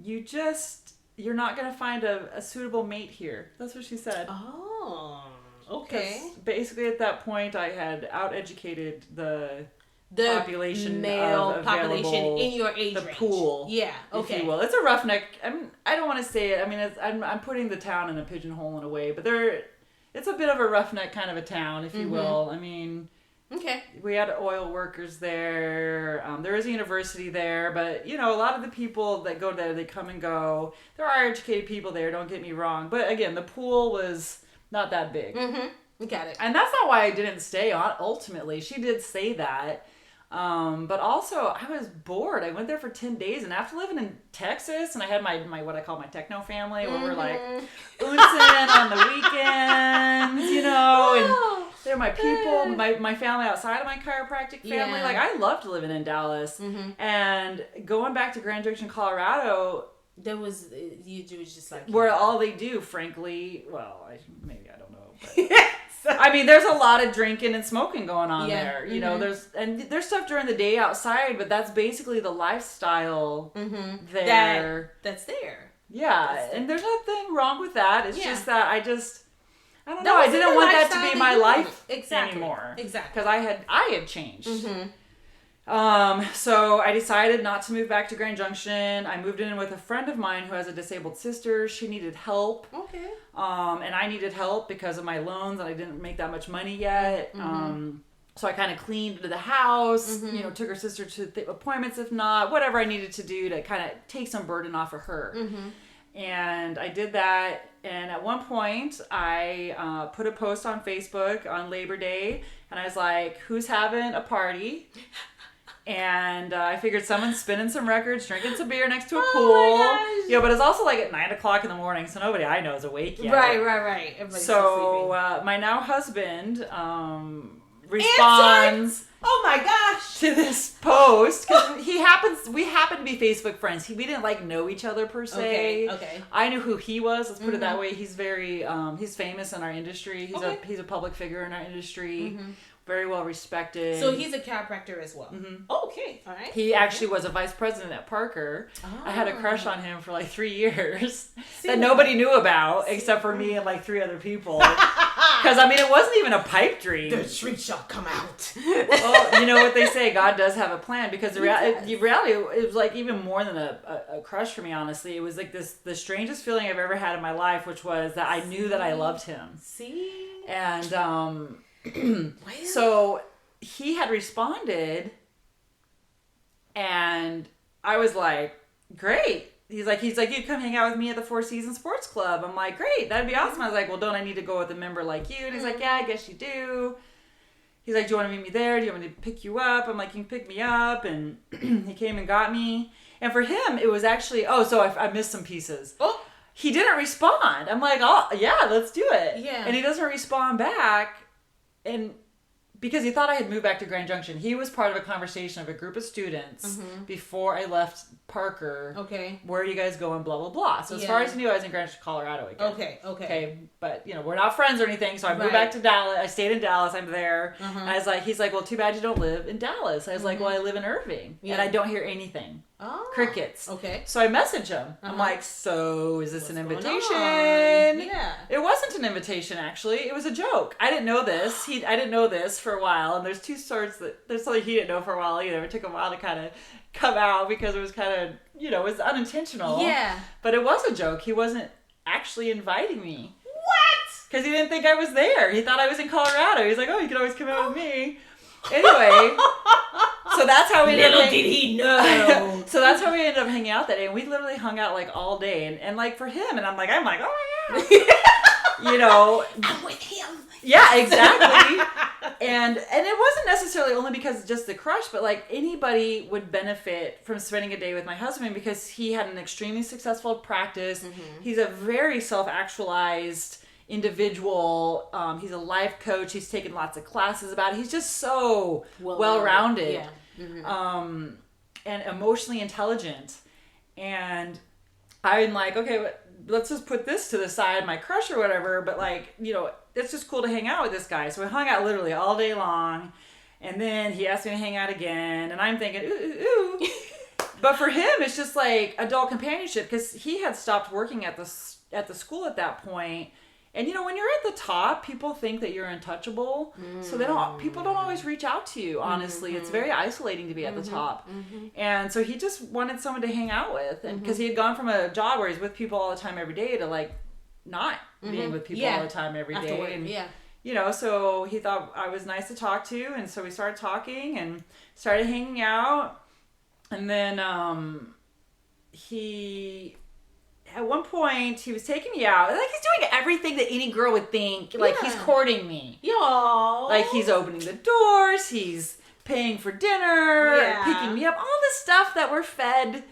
you're not going to find a suitable mate here. That's what she said. Oh, okay. Basically at that point I had out-educated the population male population in your age the range. Pool. Yeah, okay. If you will. It's a roughneck. I don't want to say it. I mean, I'm putting the town in a pigeonhole in a way, but it's a bit of a roughneck kind of a town, if you will. I mean, okay. We had oil workers there. There is a university there, but you know, a lot of the people that go there, they come and go. There are educated people there. Don't get me wrong, but again, the pool was not that big. Got it. And that's not why I didn't stay on. Ultimately, she did say that. But also I was bored. I went there for 10 days and after living in Texas and I had my what I call my techno family where we're like boozing on the weekends, you know, and they're my people, my family outside of my chiropractic family. Like I loved living in Dallas and going back to Grand Junction, Colorado. There was just like where all they do, frankly, well, maybe I don't know, but I mean, there's a lot of drinking and smoking going on there. You know, there's stuff during the day outside, but that's basically the lifestyle there. That's there. Yeah, and there's nothing wrong with that. It's just that I don't know. I didn't want that to be my life anymore. Exactly. Because I had changed. So I decided not to move back to Grand Junction. I moved in with a friend of mine who has a disabled sister. She needed help. Okay. And I needed help because of my loans and I didn't make that much money yet. So I kind of cleaned the house, you know, took her sister to appointments if not, whatever I needed to do to kind of take some burden off of her. And I did that. And at one point I put a post on Facebook on Labor Day and I was like, who's having a party? And I figured someone's spinning some records, drinking some beer next to a pool. You know, but it's also like at 9 o'clock in the morning, so nobody I know is awake yet. Right. Everybody's so my now husband responds. Oh my gosh! To this post because we happen to be Facebook friends. We didn't like know each other per se. Okay. I knew who he was. Let's put it that way. He's very he's famous in our industry. He's a public figure in our industry. Very well respected. So he's a chiropractor as well. Oh, okay, all right. He actually was a vice president at Parker. I had a crush on him for like 3 years that nobody knew about except for me and like 3 other people. Because Because, I mean, it wasn't even a pipe dream. The truth shall come out. Well, you know what they say, God does have a plan. Because the reality, it was like even more than a crush for me, honestly. It was like the strangest feeling I've ever had in my life, which was that I knew that I loved him. See? And so he had responded, and I was like, great. He's like, you come hang out with me at the Four Seasons Sports Club. I'm like, great, that'd be awesome. I was like, well, don't I need to go with a member like you? And he's like, yeah, I guess you do. He's like, do you want to meet me there? Do you want me to pick you up? I'm like, you can pick me up. And he came and got me. And for him, it was actually, so I missed some pieces. Oh. He didn't respond. I'm like, oh, yeah, let's do it. Yeah. And he doesn't respond back. And because he thought I had moved back to Grand Junction. He was part of a conversation of a group of students before I left Parker. Okay. Where are you guys going? Blah, blah, blah. So as far as he knew, I was in Grand Junction, Colorado again. Okay. But, we're not friends or anything. So I moved back to Dallas. I stayed in Dallas. I'm there. And I was like, he's like, well, too bad you don't live in Dallas. I was like, well, I live in Irving. Yeah. And I don't hear anything. Oh. Crickets. Okay. So I message him. I'm like, so is this an invitation? Yeah. It wasn't an invitation, actually. It was a joke. I didn't know this. I didn't know this for a while. And there's two sorts there's something he didn't know for a while either. It took a while to kind of come out because it was kind of, it was unintentional. Yeah. But it was a joke. He wasn't actually inviting me. What? Because he didn't think I was there. He thought I was in Colorado. He's like, oh, you can always come out with me. Anyway, so that's how we ended up. Little did he know. So that's how we ended up hanging out that day, and we literally hung out like all day, and like for him, and I'm like, oh my god, I'm with him. Yeah, exactly. and it wasn't necessarily only because of just the crush, but like anybody would benefit from spending a day with my husband because he had an extremely successful practice. He's a very self-actualized individual. He's a life coach. He's taken lots of classes about it. He's just so well-rounded. Yeah. And emotionally intelligent. And I'm like, okay, let's just put this to the side, my crush or whatever, but like, it's just cool to hang out with this guy. So we hung out literally all day long. And then he asked me to hang out again. And I'm thinking, ooh. But for him, it's just like adult companionship because he had stopped working at the school at that point. And when you're at the top, people think that you're untouchable. So people don't always reach out to you, honestly. It's very isolating to be at the top. And so he just wanted someone to hang out with. And because he had gone from a job where he's with people all the time every day to like not being with people all the time every day. And so he thought I was nice to talk to, and so we started talking and started hanging out. And then at one point, he was taking me out. Like, he's doing everything that any girl would think. Like, he's courting me. Yo. Like, he's opening the doors. He's paying for dinner. Picking me up. All the stuff that we're fed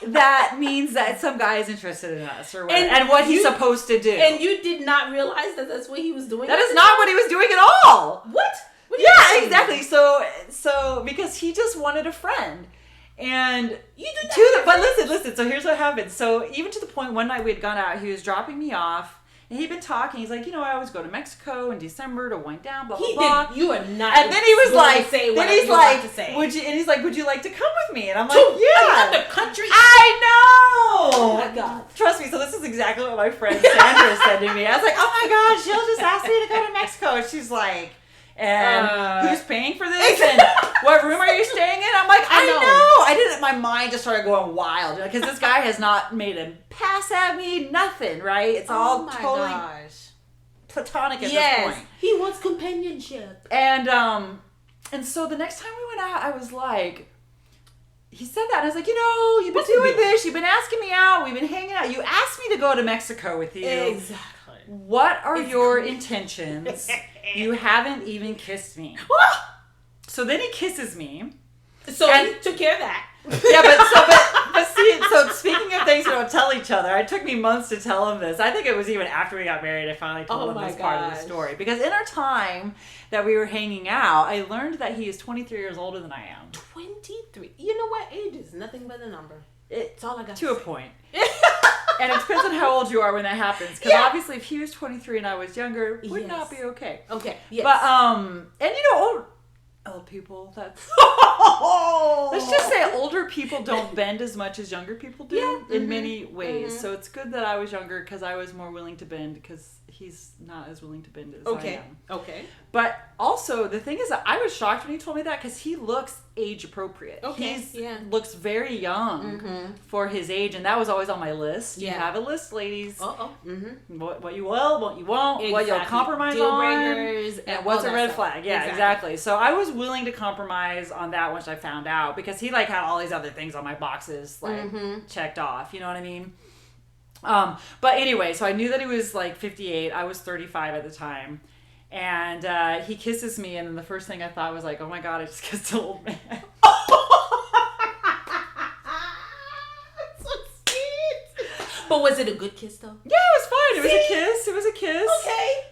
that means that some guy is interested in us. Or whatever, and what he's supposed to do. And you did not realize that that's what he was doing? That is not what he was doing at all. What? Yeah, exactly. So because he just wanted a friend. And you did that. But listen. So here's what happened. So even to the point, one night we had gone out. He was dropping me off, and he'd been talking. He's like, I always go to Mexico in December to wind down. Blah blah blah. You are not. And then he was like, would you like to come with me? And I'm like, yeah. Another country. I know. Oh my god. Trust me. So this is exactly what my friend Sandra said to me. I was like, oh my god, she'll just ask me to go to Mexico. And she's like. And who's paying for this? And what room are you staying in? I'm like, I know. I didn't. My mind just started going wild because this guy has not made a pass at me. Nothing. Right? It's all totally platonic at this point. He wants companionship. And so the next time we went out, I was like, he said that. And I was like, you've been doing this. You've been asking me out. We've been hanging out. You asked me to go to Mexico with you. Exactly. What are your intentions? You haven't even kissed me. So then he kisses me. So he took care of that. Yeah, but see, so speaking of things we don't tell each other, it took me months to tell him this. I think it was even after we got married I finally told him this part of the story. Because in our time that we were hanging out, I learned that he is 23 years older than I am. 23? You know what? Age is nothing but a number. It's all I got to a point. And it depends on how old you are when that happens. Because obviously if he was 23 and I was younger, it would not be okay. Okay, yes. But, and old people, that's... Let's just say older people don't bend as much as younger people do in many ways. So it's good that I was younger because I was more willing to bend because he's not as willing to bend as Okay. I am. Okay. But also, the thing is that I was shocked when he told me that because he looks age appropriate. Okay. He looks very young for his age, and that was always on my list. You have a list, ladies. What you will, what you won't, what you'll compromise Deal on, breakers, and what's a red flag. Yeah, exactly. So I was willing to compromise on that once I found out because he like had all these other things on my boxes like checked off. You know what I mean? But anyway, so I knew that he was like 58. I was 35 at the time. And he kisses me, and then the first thing I thought was like, oh my God, I just kissed an old man. That's so sweet. But was it a good kiss though? Yeah, it was fine. It was a kiss. It was a kiss. Okay.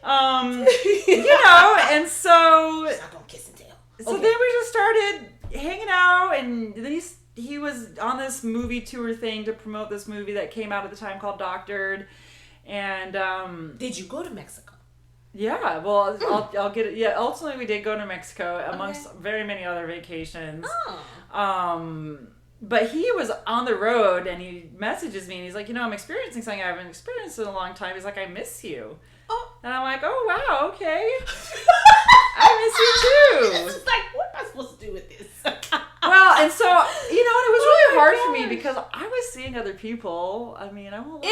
You know, and so... She's not gonna kiss and tell. So then we just started hanging out, and then he was on this movie tour thing to promote this movie that came out at the time called Doctored. And did you go to Mexico? Yeah, well, I'll get it. Yeah, ultimately we did go to Mexico amongst very many other vacations. But he was on the road and he messages me and he's like, I'm experiencing something I haven't experienced in a long time. He's like, I miss you. And I'm like, oh wow, okay. I miss you too. It's like, what am I supposed to do with this? Well, and so, and it was really hard for me because I was seeing other people. I mean, I won't lie.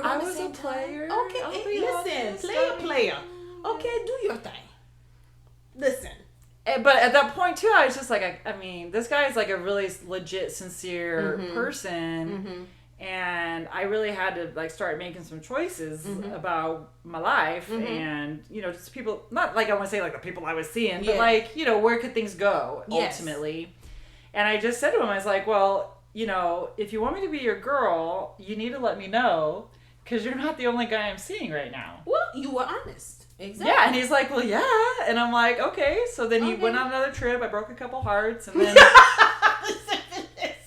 I was a player. Okay, listen, player. Okay, do your thing. Listen. But at that point, too, I was just like, I mean, this guy is like a really legit, sincere person. And I really had to like start making some choices about my life and, just people, not like I want to say like the people I was seeing, but like, where could things go ultimately? And I just said to him, I was like, well, if you want me to be your girl, you need to let me know because you're not the only guy I'm seeing right now. Well, you were honest. Exactly. Yeah, and he's like, well, yeah. And I'm like, okay. So then he went on another trip. I broke a couple hearts and then...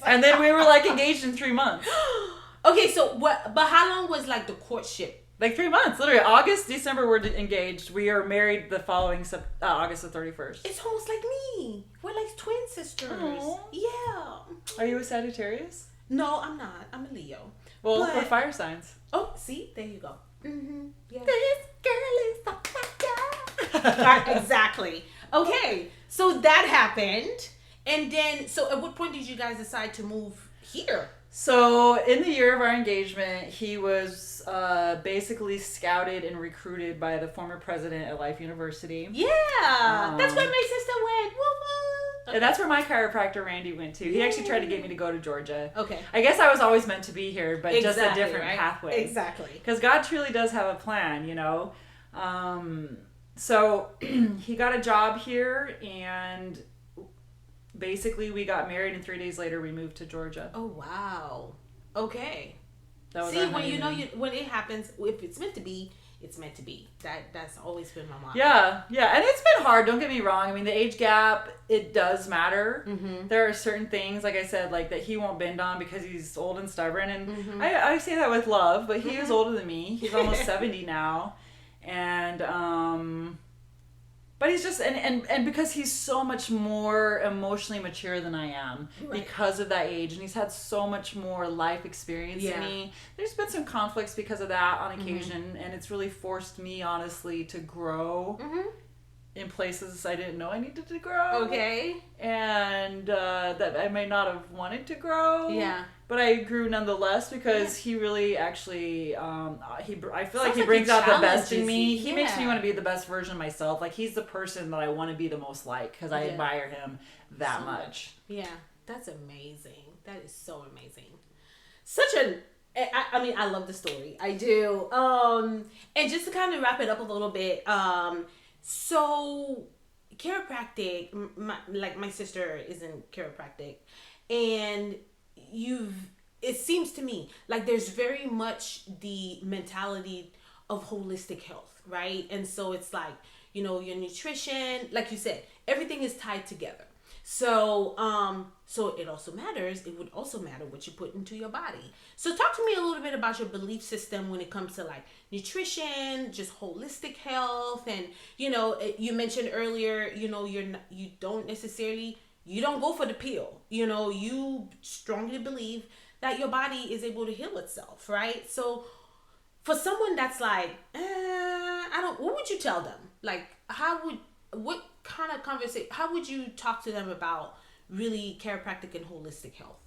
and then we were like engaged in 3 months. Okay, so what? But how long was like the courtship? Like 3 months, literally. August, December, we're engaged. We are married the following August the 31st. It's almost like me. We're like twin sisters. Aww. Yeah. Are you a Sagittarius? No, I'm not. I'm a Leo. Well, we're fire signs. Oh, see, there you go. Yeah. This girl is a fire. Exactly. Okay, so that happened, and then so at what point did you guys decide to move here? So in the year of our engagement, he was basically scouted and recruited by the former president at Life University. Yeah, that's where my sister went. Okay. And that's where my chiropractor Randy went to. He actually tried to get me to go to Georgia. Okay. I guess I was always meant to be here, but just a different pathway. Exactly. Because God truly does have a plan, So he got a job here and basically we got married and 3 days later we moved to Georgia. Oh wow. Okay. That was See, when when it happens, if it's meant to be, it's meant to be. That's always been my motto. Yeah, and it's been hard. Don't get me wrong. I mean, the age gap, it does matter. There are certain things, like I said, like that he won't bend on because he's old and stubborn, and I say that with love. But he is older than me. He's almost 70 now, and but he's just and because he's so much more emotionally mature than I am because of that age, and he's had so much more life experience than me. There's been some conflicts because of that on occasion, and it's really forced me honestly to grow in places I didn't know I needed to grow. Okay. And that I may not have wanted to grow. Yeah. But I grew nonetheless because he really actually, I feel like he brings out the best in me. He makes me want to be the best version of myself. Like, he's the person that I want to be the most like because I admire him that much. Yeah, that's amazing. That is so amazing. I mean, I love the story. I do. And just to kind of wrap it up a little bit, so chiropractic, my sister is in chiropractic, and it seems to me like there's very much the mentality of holistic health, right? And so it's like, your nutrition, like you said, everything is tied together. So it also matters. It would also matter what you put into your body. So talk to me a little bit about your belief system when it comes to like nutrition, just holistic health. And, you mentioned earlier, you don't go for the pill. You strongly believe that your body is able to heal itself, right? So for someone that's like, I don't, what would you tell them? Like, what kind of conversation, how would you talk to them about really chiropractic and holistic health?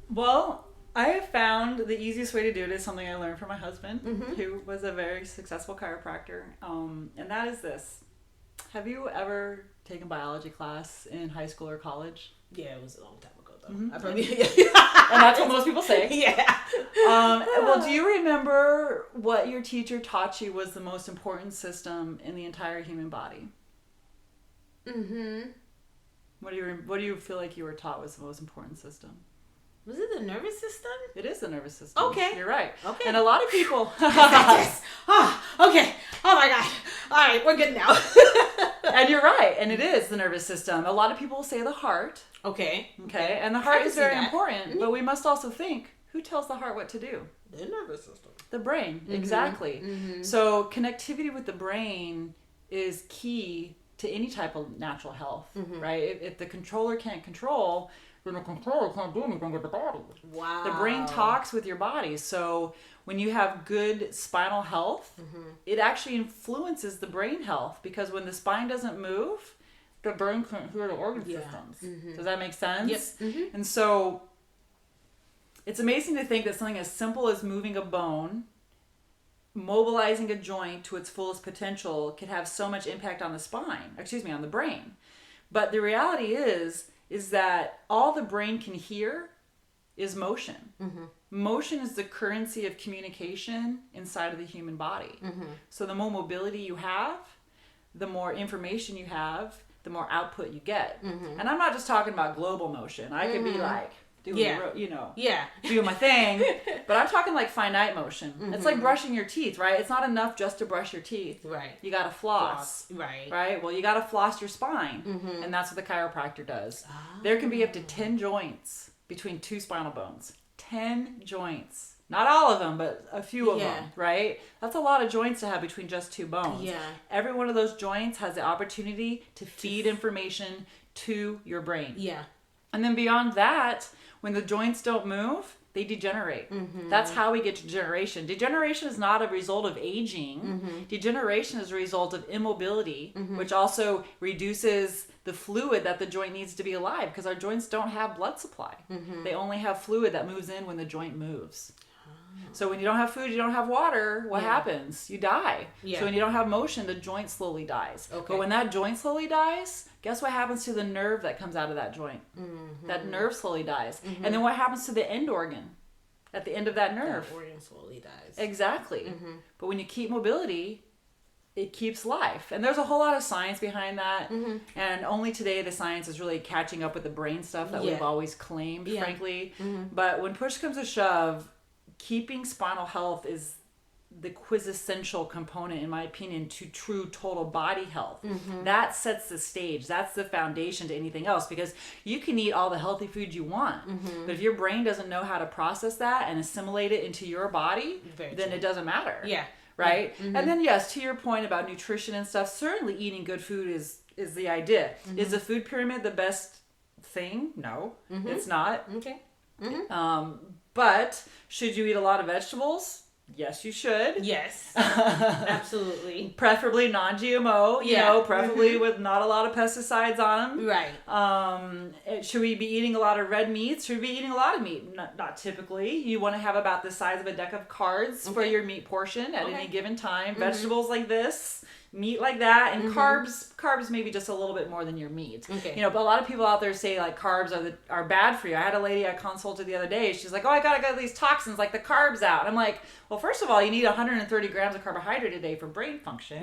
Well, I have found the easiest way to do it is something I learned from my husband, who was a very successful chiropractor. And that is this. Have you ever taken biology class in high school or college? Yeah, it was a long time ago though. I probably, and that's what most people say. Yeah. Well, do you remember what your teacher taught you was the most important system in the entire human body? What do you feel like you were taught was the most important system? Was it the nervous system? It is the nervous system. Okay. You're right. Okay. And a lot of people... Yes. Oh, okay. Oh my God. All right, we're good now. And you're right. And it is the nervous system. A lot of people say the heart. Okay. Okay. And the heart is very important. But we must also think, who tells the heart what to do? The nervous system. The brain. Exactly. So connectivity with the brain is key to any type of natural health, right? If the controller can't control... then the controller can't do anything with the body. Wow. The brain talks with your body. So when you have good spinal health, it actually influences the brain health, because when the spine doesn't move, the brain can't hear the organ systems. Does that make sense? Yes. And so it's amazing to think that something as simple as moving a bone, mobilizing a joint to its fullest potential, could have so much impact on on the brain. But the reality is that all the brain can hear is motion. Motion is the currency of communication inside of the human body. So the more mobility you have, the more information you have, the more output you get. And I'm not just talking about global motion. I could be like doing, doing my thing, but I'm talking like finite motion. It's like brushing your teeth, right? It's not enough just to brush your teeth. Right. You got to floss. Right. Right? Well, you got to floss your spine. And that's what the chiropractor does. There can be up to 10 joints between two spinal bones. 10 joints. Not all of them, but a few of them, right? That's a lot of joints to have between just two bones. Yeah. Every one of those joints has the opportunity to feed information to your brain. Yeah. And then beyond that, when the joints don't move, they degenerate. That's how we get to degeneration. Degeneration is not a result of aging. Degeneration is a result of immobility, which also reduces the fluid that the joint needs to be alive, because our joints don't have blood supply. They only have fluid that moves in when the joint moves. So when you don't have food, you don't have water, what happens? You die. So when you don't have motion, the joint slowly dies. But when that joint slowly dies, guess what happens to the nerve that comes out of that joint? That nerve slowly dies. And then what happens to the end organ at the end of that nerve? That organ slowly dies. Exactly. But when you keep mobility, it keeps life. And there's a whole lot of science behind that. And only today the science is really catching up with the brain stuff that we've always claimed, frankly. But when push comes to shove, keeping spinal health is the quintessential component, in my opinion, to true total body health. That sets the stage. That's the foundation to anything else, because you can eat all the healthy food you want, but if your brain doesn't know how to process that and assimilate it into your body, then it doesn't matter. Right? And then, yes, to your point about nutrition and stuff, certainly eating good food is the idea. Is the food pyramid the best thing? No, it's not. Okay. But should you eat a lot of vegetables? Yes, you should. Yes, absolutely. Preferably non-GMO, you know, preferably with not a lot of pesticides on them. Right. Should we be eating a lot of red meats? Should we be eating a lot of meat? Not typically. You want to have about the size of a deck of cards for your meat portion at any given time. Vegetables like this, meat like that, and carbs maybe just a little bit more than your meat. You know, but a lot of people out there say like carbs are bad for you. I had a lady I consulted the other day. She's like, oh, I gotta get these toxins like the carbs out. I'm like, well, first of all, you need 130 grams of carbohydrate a day for brain function.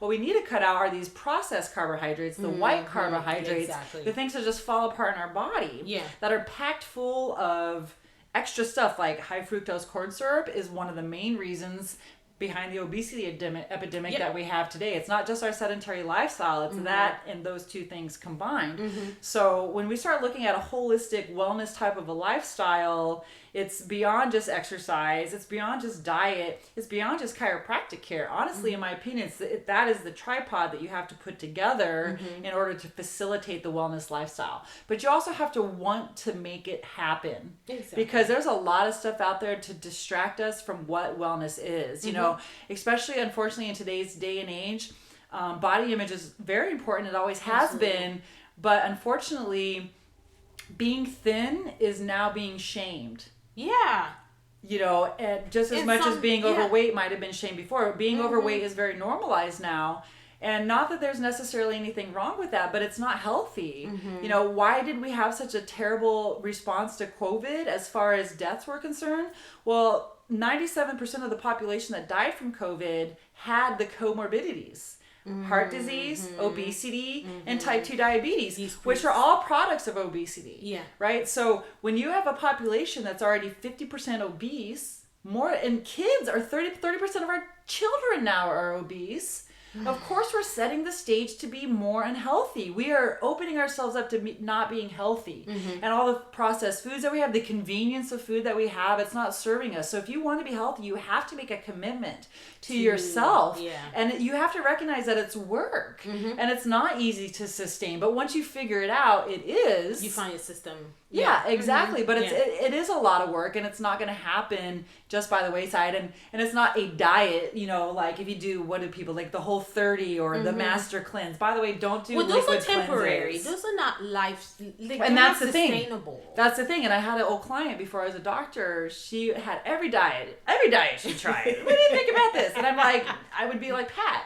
What we need to cut out are these processed carbohydrates, the white carbohydrates, the things that just fall apart in our body, that are packed full of extra stuff. Like high fructose corn syrup is one of the main reasons behind the obesity epidemic that we have today. It's not just our sedentary lifestyle, it's that and those two things combined. So when we start looking at a holistic wellness type of a lifestyle, it's beyond just exercise, it's beyond just diet, it's beyond just chiropractic care. Honestly, in my opinion, that is the tripod that you have to put together in order to facilitate the wellness lifestyle. But you also have to want to make it happen. Exactly. Because there's a lot of stuff out there to distract us from what wellness is. You know, especially unfortunately in today's day and age, body image is very important. It always has been. But unfortunately, being thin is now being shamed. Yeah. You know, and just as much as being overweight might have been shamed before, being overweight is very normalized now. And not that there's necessarily anything wrong with that, but it's not healthy. You know, why did we have such a terrible response to COVID as far as deaths were concerned? Well, 97% of the population that died from COVID had the comorbidities. Heart disease, obesity, and type 2 diabetes, which are all products of obesity. Yeah. Right? So when you have a population that's already 50% obese, and kids are 30% of our children now are obese, of course we're setting the stage to be more unhealthy. We are opening ourselves up to not being healthy. And all the processed foods that we have, the convenience of food that we have, it's not serving us. So if you want to be healthy, you have to make a commitment to yourself. And you have to recognize that it's work. And it's not easy to sustain. But once you figure it out, it is. You find a system. Yeah, exactly. But it is a lot of work, and it's not going to happen just by the wayside. And it's not a diet, you know, like if you do, what do people like, the Whole30 or the Master Cleanse. By the way, don't do those are temporary. Those are not and that's the sustainable thing. That's the thing. And I had an old client before I was a doctor. She had every diet she tried. What do you think about this? And I'm like, I would be like, Pat,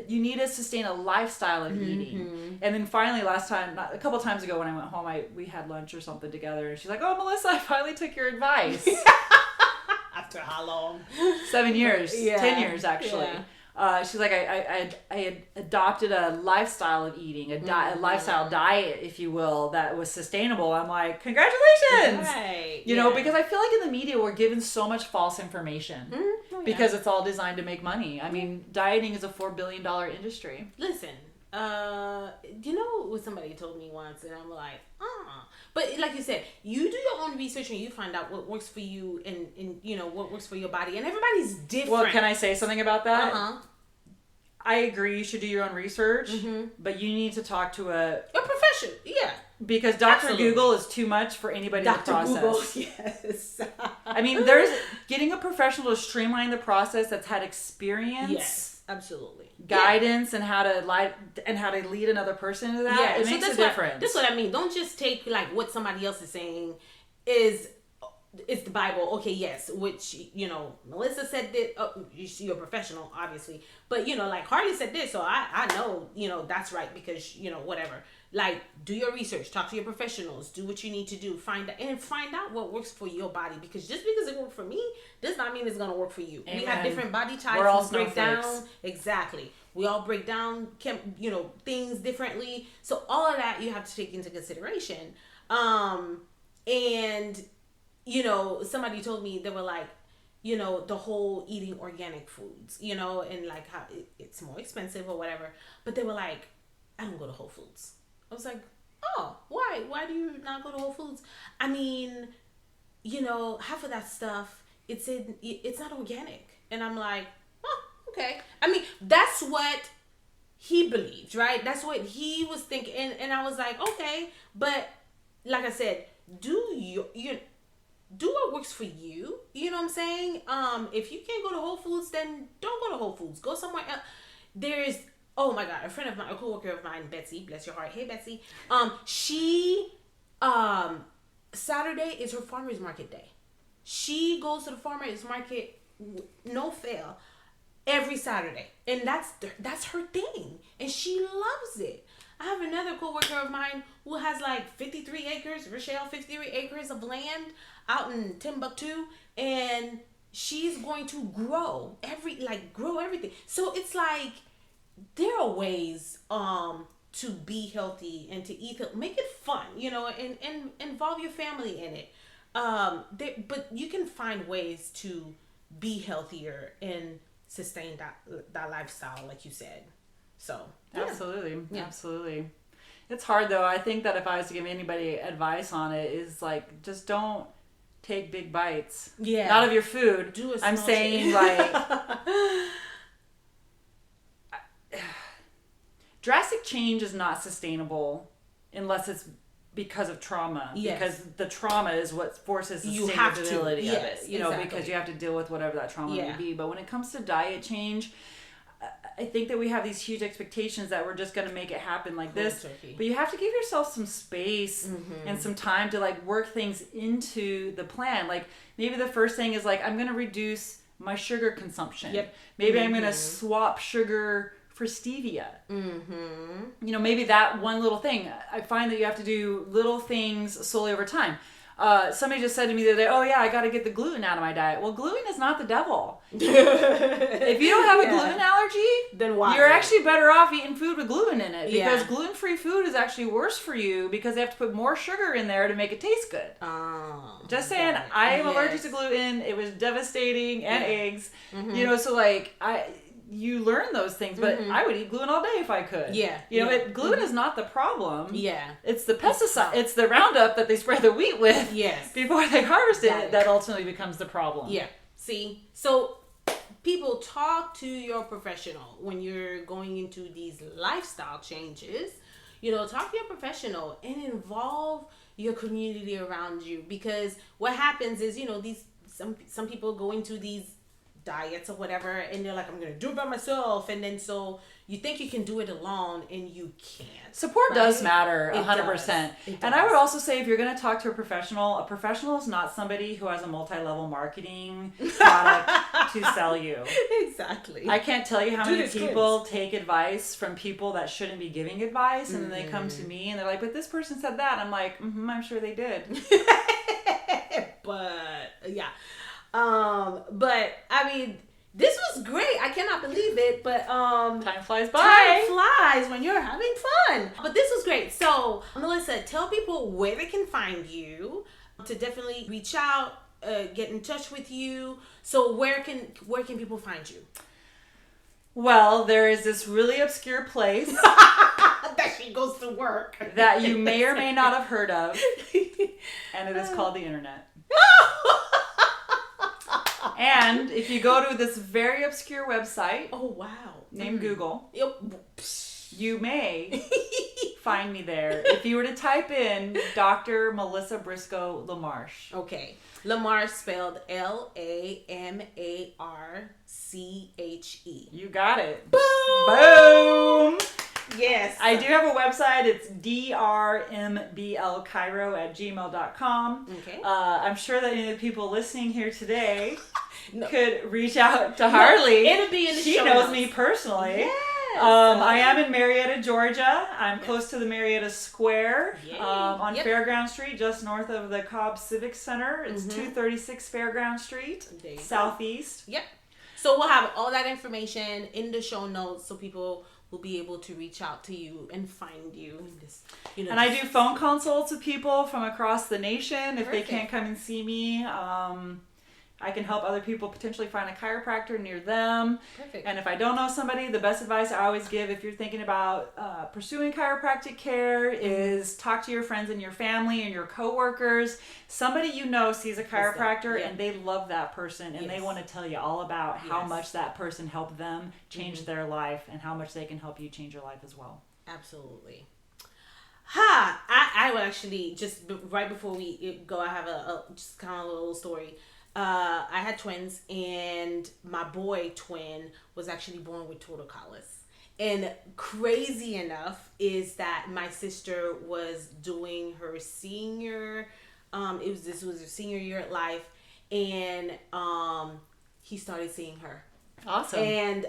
you need to sustain a lifestyle of eating. And then finally a couple times ago when I went home, we had lunch or something together, and she's like, oh, Melissa, I finally took your advice. After how long? 7 years. 10 years actually. She's like, I had adopted a lifestyle of eating, a lifestyle diet, if you will, that was sustainable. I'm like, congratulations! Right. You know, because I feel like in the media we're given so much false information because it's all designed to make money. I mean, dieting is a $4 billion industry. Listen, you know what somebody told me once, and I'm like, but like you said, you do your own research and you find out what works for you and you know what works for your body, and everybody's different. Well, can I say something about that? I agree, you should do your own research, but you need to talk to a professional. Because Dr. Google is too much for anybody to process. Google, yes. I mean, there's getting a professional to streamline the process that's had experience. Yes, absolutely. Guidance and how to lead another person into that. It makes a difference. That's what I mean. Don't just take like what somebody else is saying is the Bible. Okay, yes, which, you know, Melissa said that. Oh, you're a professional, obviously, but you know, like Harli said this, so I know, you know, that's right because, you know, whatever. Like, do your research, talk to your professionals, do what you need to do, find out what works for your body, because just because it worked for me does not mean it's going to work for you. Amen. We have different body types. We're all break down. Exactly. We all break down, you know, things differently. So all of that you have to take into consideration. And, you know, somebody told me, they were like, you know, the whole eating organic foods, you know, and like how it's more expensive or whatever. But they were like, I don't go to Whole Foods. I was like, oh, why? Why do you not go to Whole Foods? I mean, you know, half of that stuff, it's not organic. And I'm like, oh, okay. I mean, that's what he believes, right? That's what he was thinking. And I was like, okay. But like I said, do what works for you. You know what I'm saying? If you can't go to Whole Foods, then don't go to Whole Foods. Go somewhere else. Oh my God, a coworker of mine, Betsy, bless your heart. Hey, Betsy. She, Saturday is her farmer's market day. She goes to the farmer's market, no fail, every Saturday. And that's her thing. And she loves it. I have another coworker of mine who has like 53 acres, Rochelle, 53 acres of land out in Timbuktu. And she's going to grow everything. So it's like, there are ways to be healthy and to eat healthy. Make it fun, you know, and involve your family in it. But you can find ways to be healthier and sustain that lifestyle, like you said. So Absolutely. It's hard though. I think that if I was to give anybody advice on it, is like, just don't take big bites. Yeah. Not of your food. I'm saying like drastic change is not sustainable unless it's because of trauma. Yes. Because the trauma is what forces the sustainability of it. You know, because you have to deal with whatever that trauma may be. But when it comes to diet change, I think that we have these huge expectations that we're just going to make it happen like this. But you have to give yourself some space and some time to like work things into the plan. Like maybe the first thing is like, I'm going to reduce my sugar consumption. Yep. Maybe I'm going to swap sugar for stevia. You know, maybe that one little thing. I find that you have to do little things slowly over time. Somebody just said to me the other day, oh yeah, I got to get the gluten out of my diet. Well, gluten is not the devil. If you don't have a gluten allergy, then why? You're actually better off eating food with gluten in it, because gluten-free food is actually worse for you because they have to put more sugar in there to make it taste good. Just saying, I am allergic to gluten. It was devastating, and eggs. You know, so like you learn those things, but I would eat gluten all day if I could. Yeah. You know, gluten is not the problem. Yeah. It's the pesticide. It's the Roundup that they spray the wheat with before they harvest it that ultimately becomes the problem. Yeah. See? So people, talk to your professional when you're going into these lifestyle changes. You know, talk to your professional and involve your community around you, because what happens is, you know, some people go into these diets or whatever and they're like, I'm gonna do it by myself, and then so you think you can do it alone and you can't. Support does matter 100%. And I would also say, if you're going to talk to a professional is not somebody who has a multi-level marketing product to sell you. Exactly. I can't tell you how many people take advice from people that shouldn't be giving advice, and then they come to me and they're like, but this person said that. I'm like, I'm sure they did. But yeah. But I mean, this was great. I cannot believe it, but time flies by. Time flies when you're having fun. But this was great. So, Melissa, tell people where they can find you, to definitely reach out, get in touch with you. So, where can people find you? Well, there is this really obscure place that she goes to work that you may or may not have heard of, and it is called the internet. And if you go to this very obscure website, named Google, you may find me there. If you were to type in Dr. Melissa Briscoe Lamarche. Okay. Lamarche spelled Lamarche. You got it. Boom! Boom! Yes. I do have a website. It's drmblcairo@gmail.com. Okay. I'm sure that any of the people listening here today could reach out to Harli. It'll be in the show She knows me personally. Yes. I am in Marietta, Georgia. I'm close to the Marietta Square on Fairground Street, just north of the Cobb Civic Center. It's 236 Fairground Street, southeast. Yep. So we'll have all that information in the show notes so people will be able to reach out to you and find you. And I do phone consults with people from across the nation. If they can't come and see me, I can help other people potentially find a chiropractor near them. Perfect. And if I don't know somebody, the best advice I always give if you're thinking about pursuing chiropractic care is talk to your friends and your family and your coworkers. Somebody you know sees a chiropractor and they love that person, and they want to tell you all about how much that person helped them change their life and how much they can help you change your life as well. Absolutely. I would actually, just right before we go, I have a just kind of a little story. I had twins, and my boy twin was actually born with torticollis. And crazy enough is that my sister was doing her senior, this was her senior year at life, and he started seeing her. Awesome. And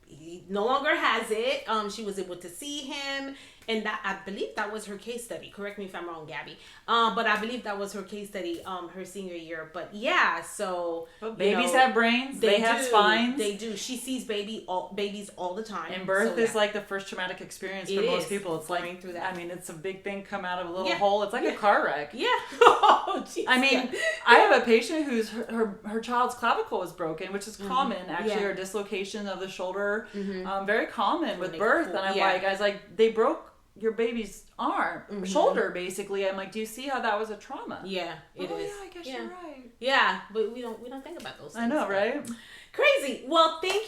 he no longer has it. She was able to see him, and that, I believe that was her case study. Correct me if I'm wrong, Gabby. But I believe that was her case study, her senior year. But yeah, so babies have brains. They have spines. They do. She sees babies all the time. And birth is like the first traumatic experience for most people. It's like through that. I mean, it's a big thing. Come out of a little hole. It's like a car wreck. Yeah. Oh, geez. I mean, I have a patient whose her child's clavicle was broken, which is common actually, or dislocation of the shoulder. Very common with birth. And I was like, they broke your baby's arm, shoulder, basically. I'm like, do you see how that was a trauma? Yeah, it is. Yeah, I guess you're right. Yeah, but we don't think about those things. I know, right? Crazy. Well, thank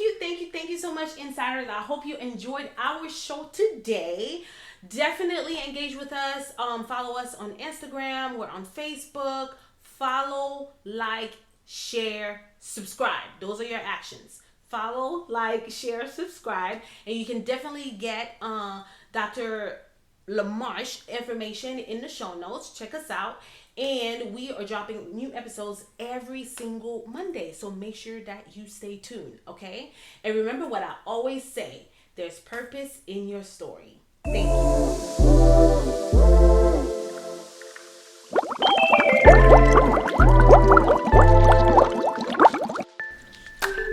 you so much, Insiders. I hope you enjoyed our show today. Definitely engage with us. Follow us on Instagram. We're on Facebook. Follow, like, share, subscribe. Those are your actions. Follow, like, share, subscribe, and you can definitely get Dr. Lamarche information in the show notes. Check us out. And we are dropping new episodes every single Monday. So make sure that you stay tuned, okay? And remember what I always say. There's purpose in your story. Thank you.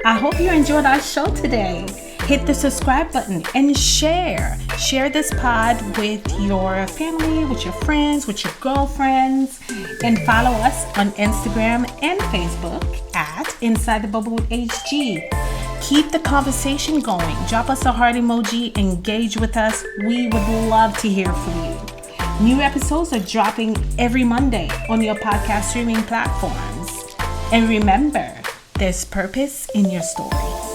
I hope you enjoyed our show today. Hit the subscribe button and share. Share this pod with your family, with your friends, with your girlfriends, and follow us on Instagram and Facebook at Inside the Bubble with HG. Keep the conversation going. Drop us a heart emoji. Engage with us. We would love to hear from you. New episodes are dropping every Monday on your podcast streaming platforms. And remember, there's purpose in your story.